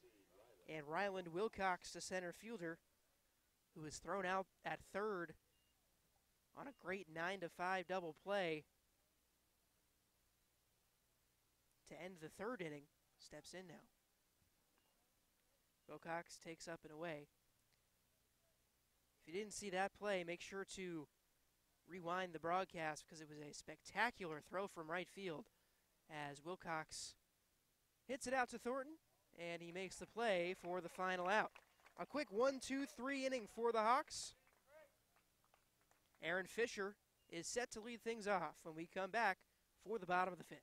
And Ryland Wilcox, the center fielder, who is thrown out at third on a great 9-5 double play to end the third inning. Steps in now. Wilcox takes up and away. If you didn't see that play, make sure to rewind the broadcast because it was a spectacular throw from right field as Wilcox hits it out to Thornton, and he makes the play for the final out. A quick 1-2-3 inning for the Hawks. Aaron Fisher is set to lead things off when we come back for the bottom of the fifth.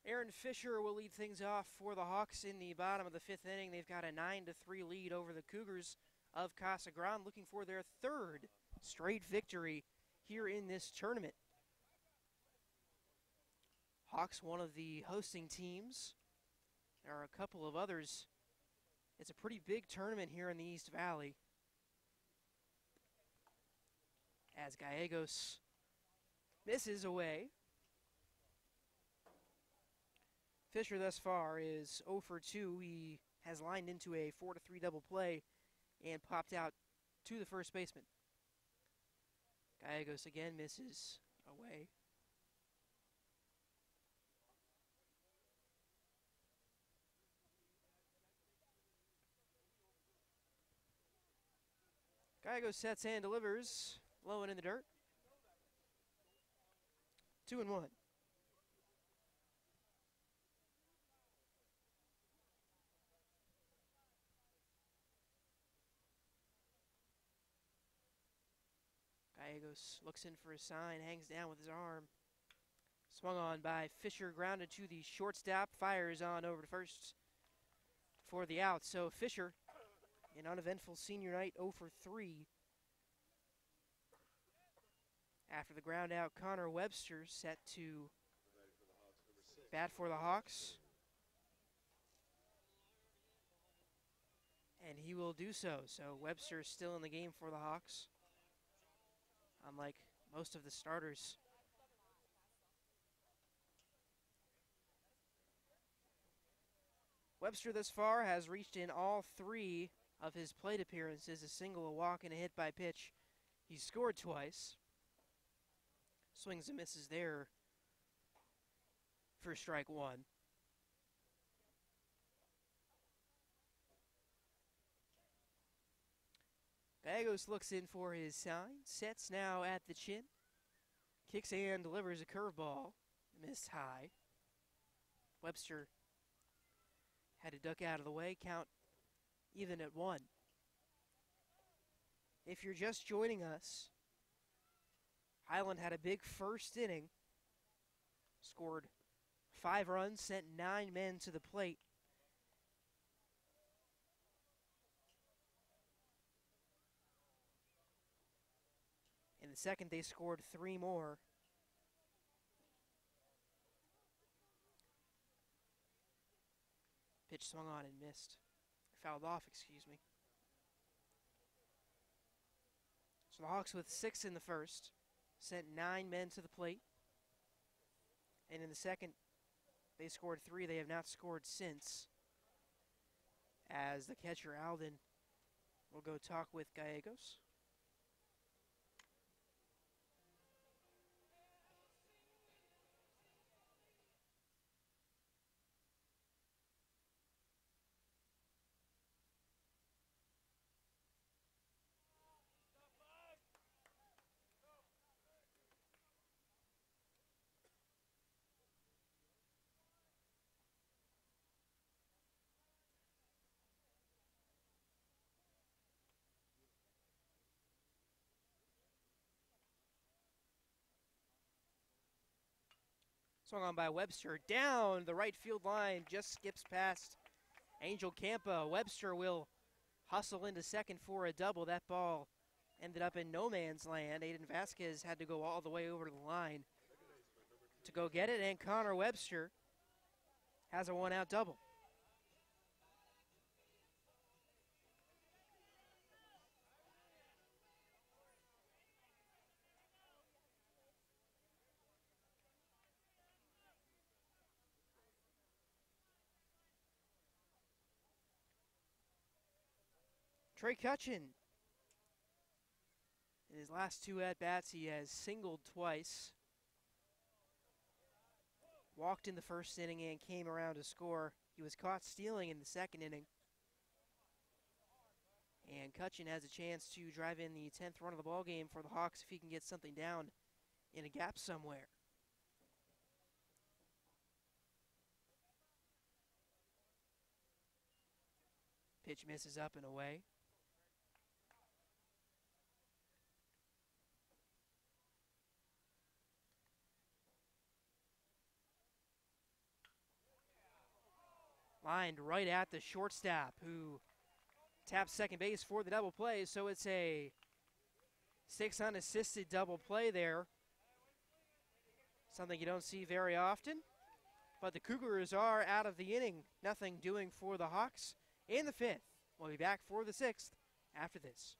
Aaron Fisher will lead things off for the Hawks in the bottom of the fifth inning. They've got a 9-3 lead over the Cougars of Casa Grande, looking for their third straight victory here in this tournament. Hawks, one of the hosting teams. There are a couple of others. It's a pretty big tournament here in the East Valley, as Gallegos misses away. Fisher thus far is 0 for 2. He has lined into a 4-3 double play and popped out to the first baseman. Gallegos again misses away. Gallegos sets and delivers, low and in the dirt. 2-1. Gallegos looks in for a sign, hangs down with his arm. Swung on by Fisher, grounded to the shortstop, fires on over to first for the out. So Fisher, an uneventful senior night, 0 for 3. After the ground out, Connor Webster set to bat for the Hawks. And he will do so. So Webster is still in the game for the Hawks, unlike most of the starters. Webster thus far has reached in all 3 of his plate appearances, a single, a walk, and a hit by pitch. He's scored twice. Swings and misses there for strike 1. Gallegos looks in for his sign, sets now at the chin, kicks and delivers a curveball, missed high. Webster had to duck out of the way, count even at 1. If you're just joining us, Highland had a big first inning, scored 5 runs, sent 9 men to the plate. In the second, they scored 3 more. Pitch swung on and missed. Fouled off, excuse me. So the Hawks with 6 in the first, sent 9 men to the plate. And in the second, They scored 3. They have not scored since. As the catcher, Alden, will go talk with Gallegos. Swung on by Webster, down the right field line, just skips past Angel Campa. Webster will hustle into second for a double. That ball ended up in no man's land. Aiden Vasquez had to go all the way over to the line to go get it, and Connor Webster has a one-out double. Trey Cutchin, in his last 2 at-bats, he has singled twice. Walked in the first inning and came around to score. He was caught stealing in the second inning. And Cutchin has a chance to drive in the 10th run of the ballgame for the Hawks if he can get something down in a gap somewhere. Pitch misses up and away. Lined right at the shortstop, who taps second base for the double play. So it's a 6 unassisted double play there. Something you don't see very often. But the Cougars are out of the inning. Nothing doing for the Hawks in the 5th. We'll be back for the 6th after this.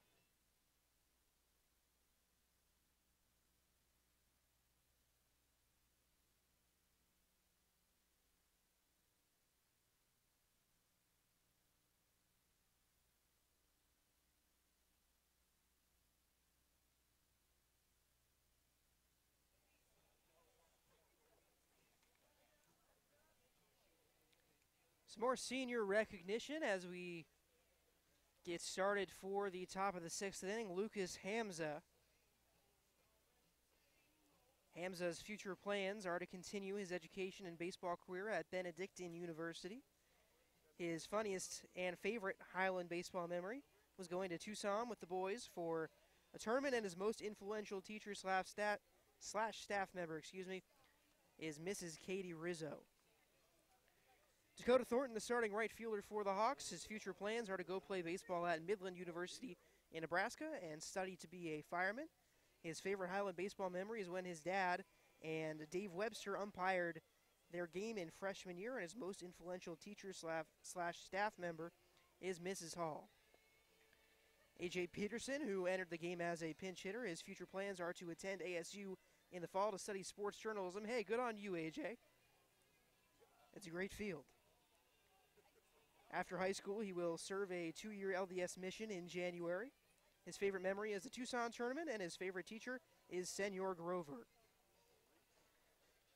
Some more senior recognition as we get started for the top of the 6th inning. Lucas Hamza. Hamza's future plans are to continue his education and baseball career at Benedictine University. His funniest and favorite Highland baseball memory was going to Tucson with the boys for a tournament, and his most influential teacher slash staff member, is Mrs. Katie Rizzo. Dakota Thornton, the starting right fielder for the Hawks. His future plans are to go play baseball at Midland University in Nebraska and study to be a fireman. His favorite Highland baseball memory is when his dad and Dave Webster umpired their game in freshman year, and his most influential teacher slash staff member is Mrs. Hall. A.J. Peterson, who entered the game as a pinch hitter, his future plans are to attend ASU in the fall to study sports journalism. Hey, good on you, A.J. It's a great field. After high school, he will serve a 2-year LDS mission in January. His favorite memory is the Tucson tournament, and his favorite teacher is Senor Grover.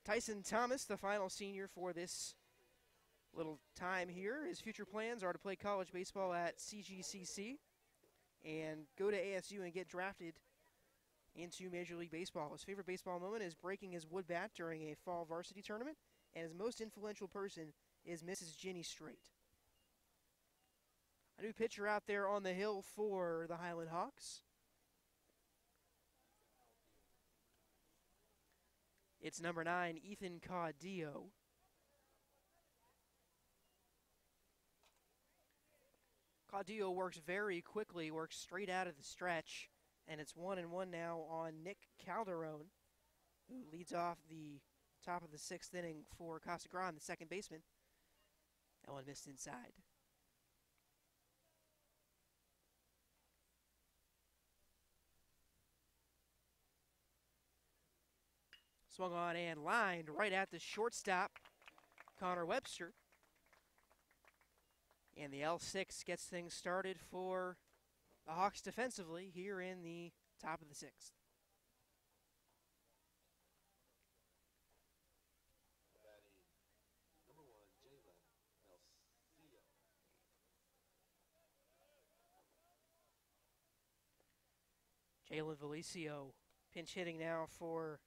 Tyson Thomas, the final senior for this little time here. His future plans are to play college baseball at CGCC and go to ASU and get drafted into Major League Baseball. His favorite baseball moment is breaking his wood bat during a fall varsity tournament, and his most influential person is Mrs. Ginny Strait. A new pitcher out there on the hill for the Highland Hawks. It's number 9, Ethan Caudillo. Caudillo works very quickly, works straight out of the stretch, and it's 1-1 now on Nick Calderon, who leads off the top of the 6th inning for Casa Grande, the second baseman. That one missed inside. Swung on and lined right at the shortstop. Connor Webster. And the L6 gets things started for the Hawks defensively here in the top of the 6th. Jalen Valicio pinch hitting now for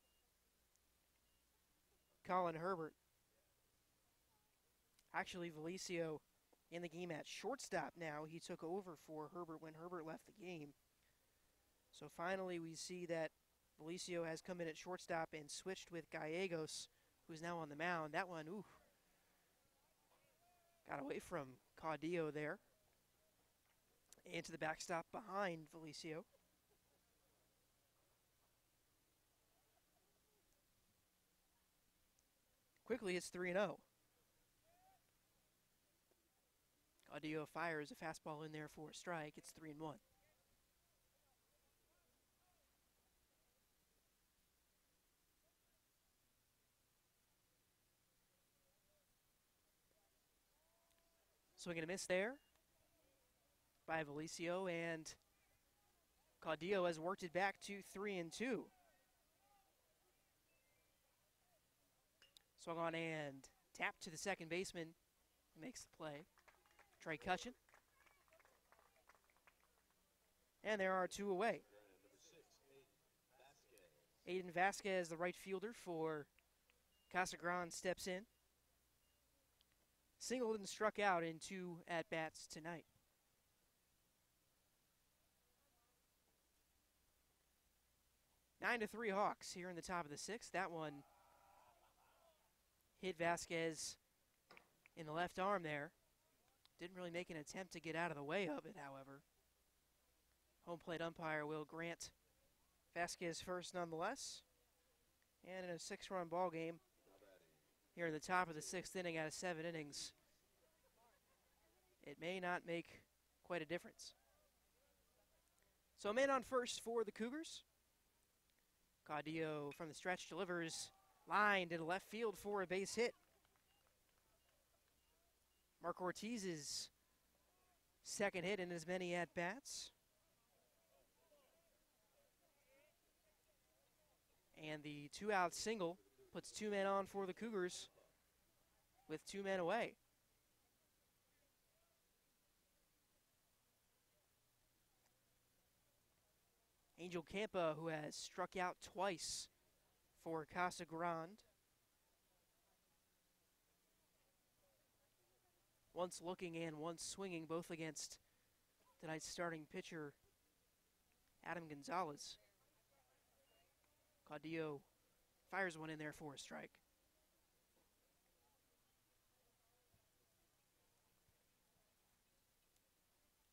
Colin Herbert. Actually, Valicio in the game at shortstop now. He took over for Herbert when Herbert left the game. So finally we see that Valicio has come in at shortstop and switched with Gallegos, who's now on the mound. That one, ooh, got away from Caudillo there. Into the backstop behind Valicio. Quickly, it's 3-0. Caudillo fires a fastball in there for a strike. It's 3-1. Swing and a miss there by Valicio, and Caudillo has worked it back to 3-2. Swung on and tapped to the second baseman. Makes the play. Trey Cutchin. And there are 2 away. Aiden Vasquez, the right fielder for Casa Grande, steps in. Singled and struck out in 2 at-bats tonight. 9-3 Hawks here in the top of the 6th. That one hit Vasquez in the left arm there. Didn't really make an attempt to get out of the way of it, however. Home plate umpire will grant Vasquez first nonetheless. And in a 6-run ball game here in the top of the 6th inning out of 7 innings, it may not make quite a difference. So a man on first for the Cougars. Caudillo from the stretch delivers line into left field for a base hit. Mark Ortiz's second hit in as many at-bats. And the 2-out single puts 2 men on for the Cougars with 2 men away. Angel Campa, who has struck out twice for Casa Grande. Once looking and once swinging, both against tonight's starting pitcher, Adam Gonzalez. Caudillo fires one in there for a strike.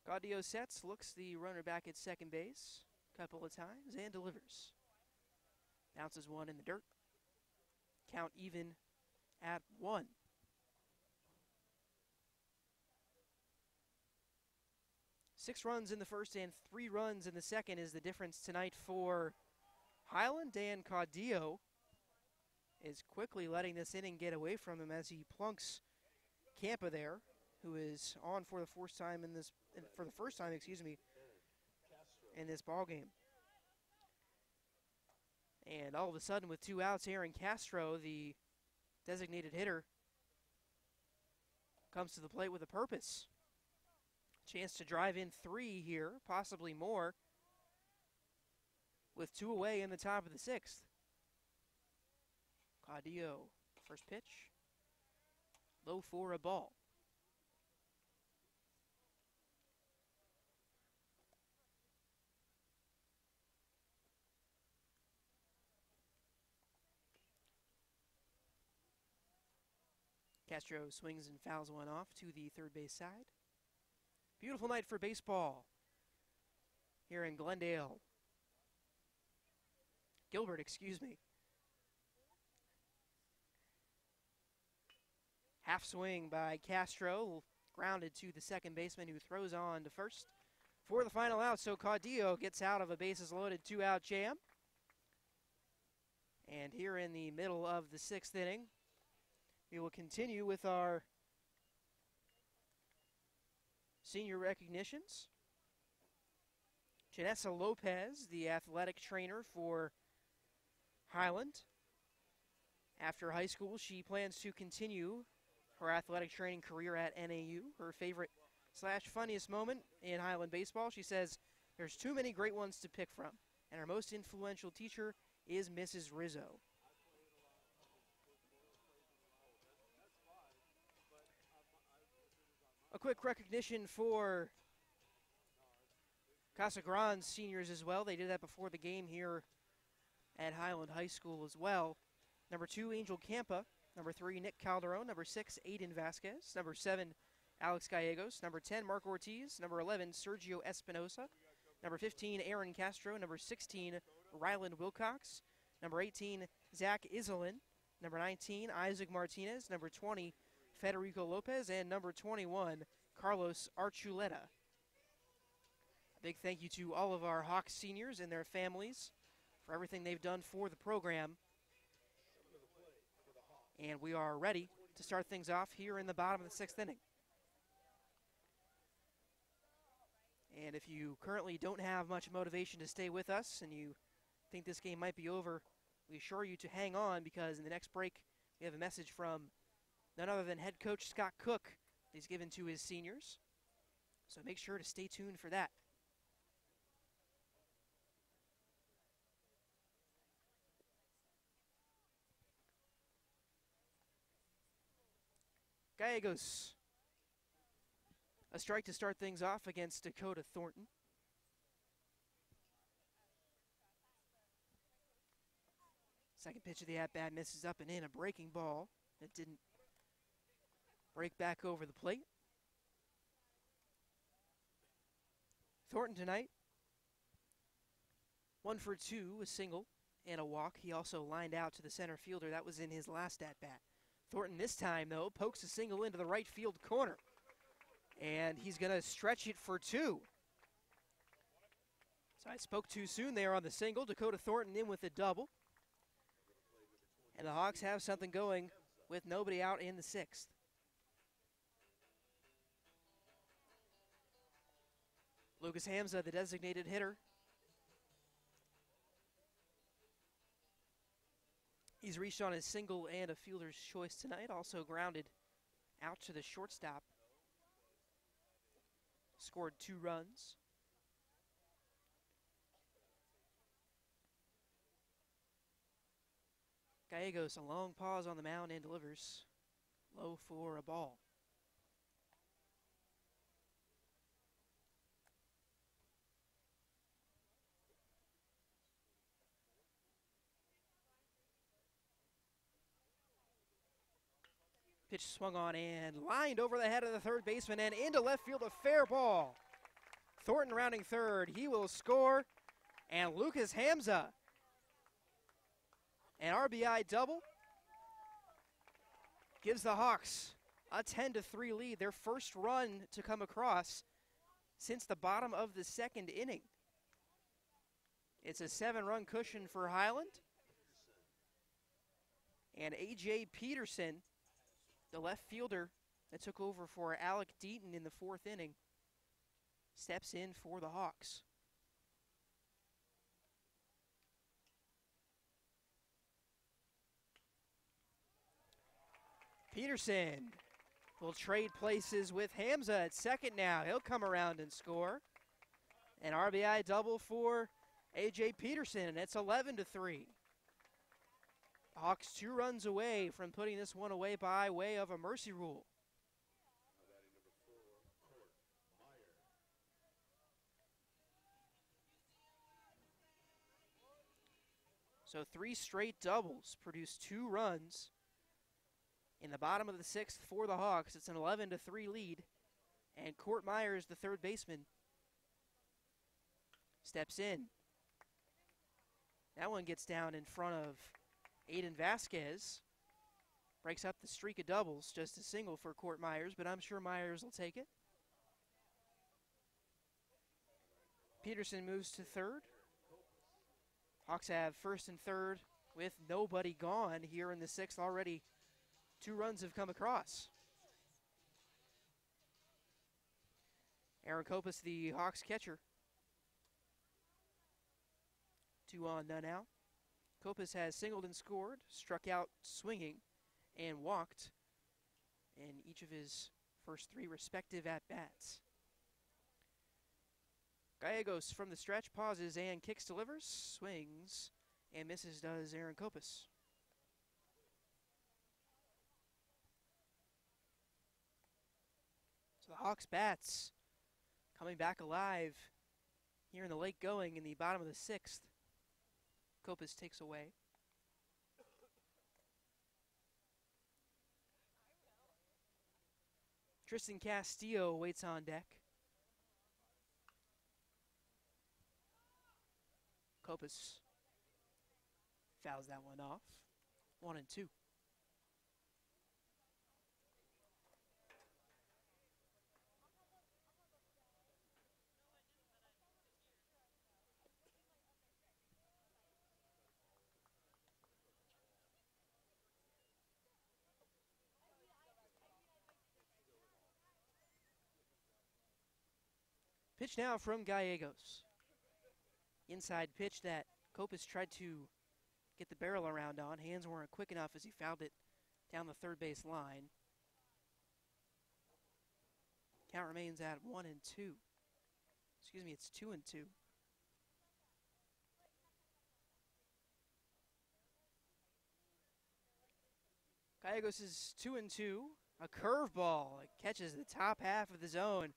Caudillo sets, looks the runner back at second base a couple of times, and delivers. Bounces one in the dirt. Count even at 1. Six runs in the first and 3 runs in the second is the difference tonight for Highland. Dan Caudillo is quickly letting this inning get away from him as he plunks Campa there, who is on for the first time in this in this ball game. And all of a sudden, with 2 outs, Aaron Castro, the designated hitter, comes to the plate with a purpose. Chance to drive in 3 here, possibly more, with 2 away in the top of the 6th. Caudillo, first pitch, low for a ball. Castro swings and fouls one off to the third base side. Beautiful night for baseball here in Glendale. Gilbert, excuse me. Half swing by Castro, grounded to the second baseman who throws on to first for the final out. So Caudillo gets out of a bases loaded 2-out jam. And here in the middle of the 6th inning, We will continue with our senior recognitions. Janessa Lopez, the athletic trainer for Highland. After high school, she plans to continue her athletic training career at NAU. Her favorite/funniest moment in Highland baseball, she says, there's too many great ones to pick from, and her most influential teacher is Mrs. Rizzo. A quick recognition for Casa Grande seniors as well. They did that before the game here at Highland High School as well. Number 2, Angel Campa. Number 3, Nick Calderon. Number 6, Aiden Vasquez. Number 7, Alex Gallegos. Number 10, Mark Ortiz. Number 11, Sergio Espinosa. Number 15, Aaron Castro. Number 16, Ryland Wilcox. Number 18, Zach Isolin. Number 19, Isaac Martinez. Number 20, Federico Lopez. And number 21, Carlos Archuleta. A big thank you to all of our Hawks seniors and their families for everything they've done for the program. And we are ready to start things off here in the bottom of the 6th inning. And if you currently don't have much motivation to stay with us and you think this game might be over, we assure you to hang on, because in the next break we have a message from none other than head coach Scott Cook that he's given to his seniors. So make sure to stay tuned for that. Gallegos. A strike to start things off against Dakota Thornton. Second pitch of the at-bat misses up and in, a breaking ball that didn't break back over the plate. Thornton tonight, 1 for 2, a single and a walk. He also lined out to the center fielder. That was in his last at-bat. Thornton this time, though, pokes a single into the right field corner. And he's going to stretch it for 2. So I spoke too soon there on the single. Dakota Thornton in with a double. And the Hawks have something going with nobody out in the 6th. Lucas Hamza, the designated hitter. He's reached on his single and a fielder's choice tonight. Also grounded out to the shortstop. Scored 2 runs. Gallegos, a long pause on the mound and delivers. Low for a ball. Pitch swung on and lined over the head of the third baseman and into left field, a fair ball. Thornton rounding third. He will score. And Lucas Hamza, an RBI double, gives the Hawks a 10-3 lead. Their first run to come across since the bottom of the 2nd inning. It's a 7-run cushion for Highland. And A.J. Peterson, the left fielder that took over for Alec Deaton in the 4th inning, steps in for the Hawks. Peterson will trade places with Hamza at second now. He'll come around and score. An RBI double for A.J. Peterson, and it's 11-3. Hawks 2 runs away from putting this one away by way of a mercy rule. So 3 straight doubles produce 2 runs in the bottom of the 6th for the Hawks. It's an 11-3 lead. And Court Myers, the third baseman, steps in. That one gets down in front of Aiden Vasquez. Breaks up the streak of doubles. Just a single for Court Myers, but I'm sure Myers will take it. Peterson moves to third. Hawks have first and third with nobody gone here in the 6th, already 2 runs have come across. Aaron Kopus, the Hawks catcher. 2 on, none out. Kopus has singled and scored, struck out swinging, and walked in each of his first 3 respective at-bats. Gallegos from the stretch pauses and kicks, delivers, swings, and misses does Aaron Kopus. So the Hawks bats coming back alive here in the late going in the bottom of the 6th. Kopus takes away. Tristan Castillo waits on deck. Kopus fouls that one off. 1-2. Pitch now from Gallegos. Inside pitch that Kopus tried to get the barrel around on. Hands weren't quick enough as he fouled it down the third base line. Count remains at 1-2. Excuse me, it's 2-2. Gallegos is 2-2. A curveball. It catches the top half of the zone.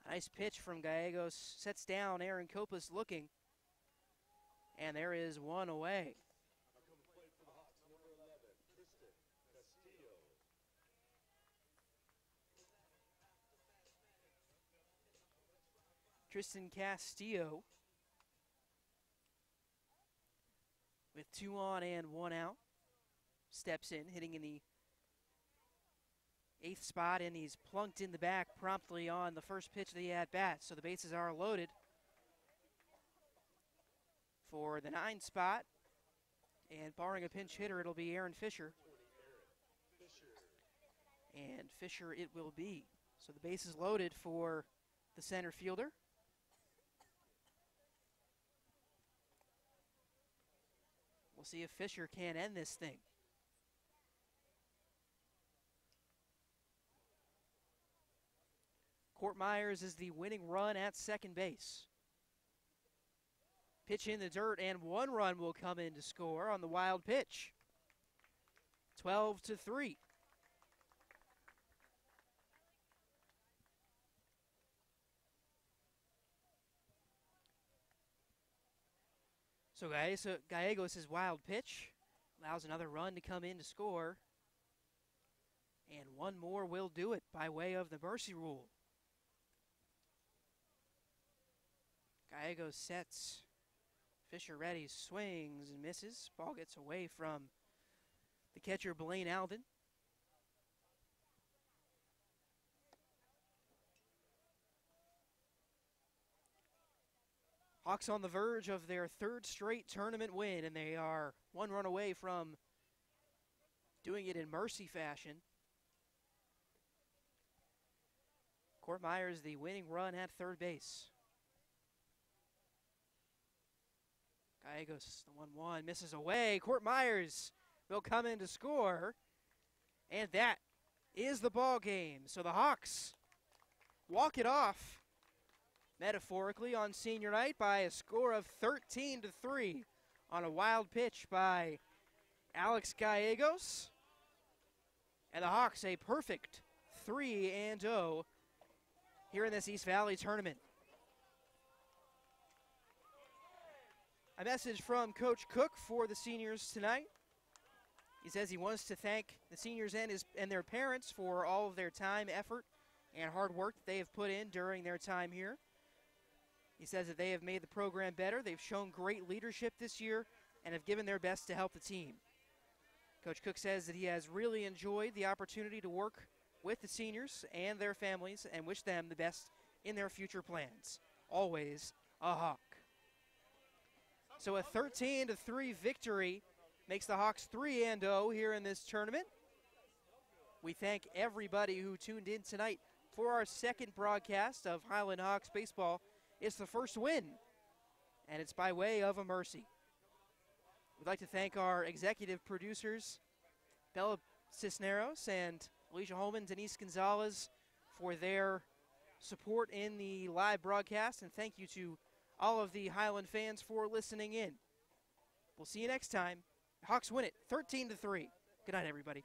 Nice pitch from Gallegos. Sets down Aaron Kopus looking. And there is one away. Tristan Castillo with 2 on and 1 out. Steps in, hitting in the 8th spot, and he's plunked in the back promptly on the first pitch of the at-bat. So the bases are loaded for the 9 spot. And barring a pinch hitter, it'll be Aaron Fisher. And Fisher it will be. So the bases loaded for the center fielder. We'll see if Fisher can end this thing. Court Myers is the winning run at second base. Pitch in the dirt, and 1 run will come in to score on the wild pitch. 12-3. So Gallegos' wild pitch allows another run to come in to score. And 1 more will do it by way of the mercy rule. Gallegos sets. Fisher ready, swings and misses. Ball gets away from the catcher, Blaine Alden. Hawks on the verge of their 3rd straight tournament win, and they are 1 run away from doing it in mercy fashion. Court Myers, the winning run at third base. Gallegos, the 1-1, misses away. Court Myers will come in to score. And that is the ball game. So the Hawks walk it off, metaphorically, on senior night by a score of 13-3 on a wild pitch by Alex Gallegos. And the Hawks a perfect 3-0 here in this East Valley tournament. A message from Coach Cook for the seniors tonight. He says he wants to thank the seniors and their parents for all of their time, effort, and hard work that they have put in during their time here. He says that they have made the program better. They've shown great leadership this year and have given their best to help the team. Coach Cook says that he has really enjoyed the opportunity to work with the seniors and their families and wish them the best in their future plans. Always a Hawk. So a 13-3 victory makes the Hawks 3-0 here in this tournament. We thank everybody who tuned in tonight for our second broadcast of Highland Hawks baseball. It's the first win, and it's by way of a mercy. We'd like to thank our executive producers, Bella Cisneros and Alicia Holman, Denise Gonzalez, for their support in the live broadcast, and thank you to all of the Highland fans for listening in. We'll see you next time. Hawks win it 13-3. Good night, everybody.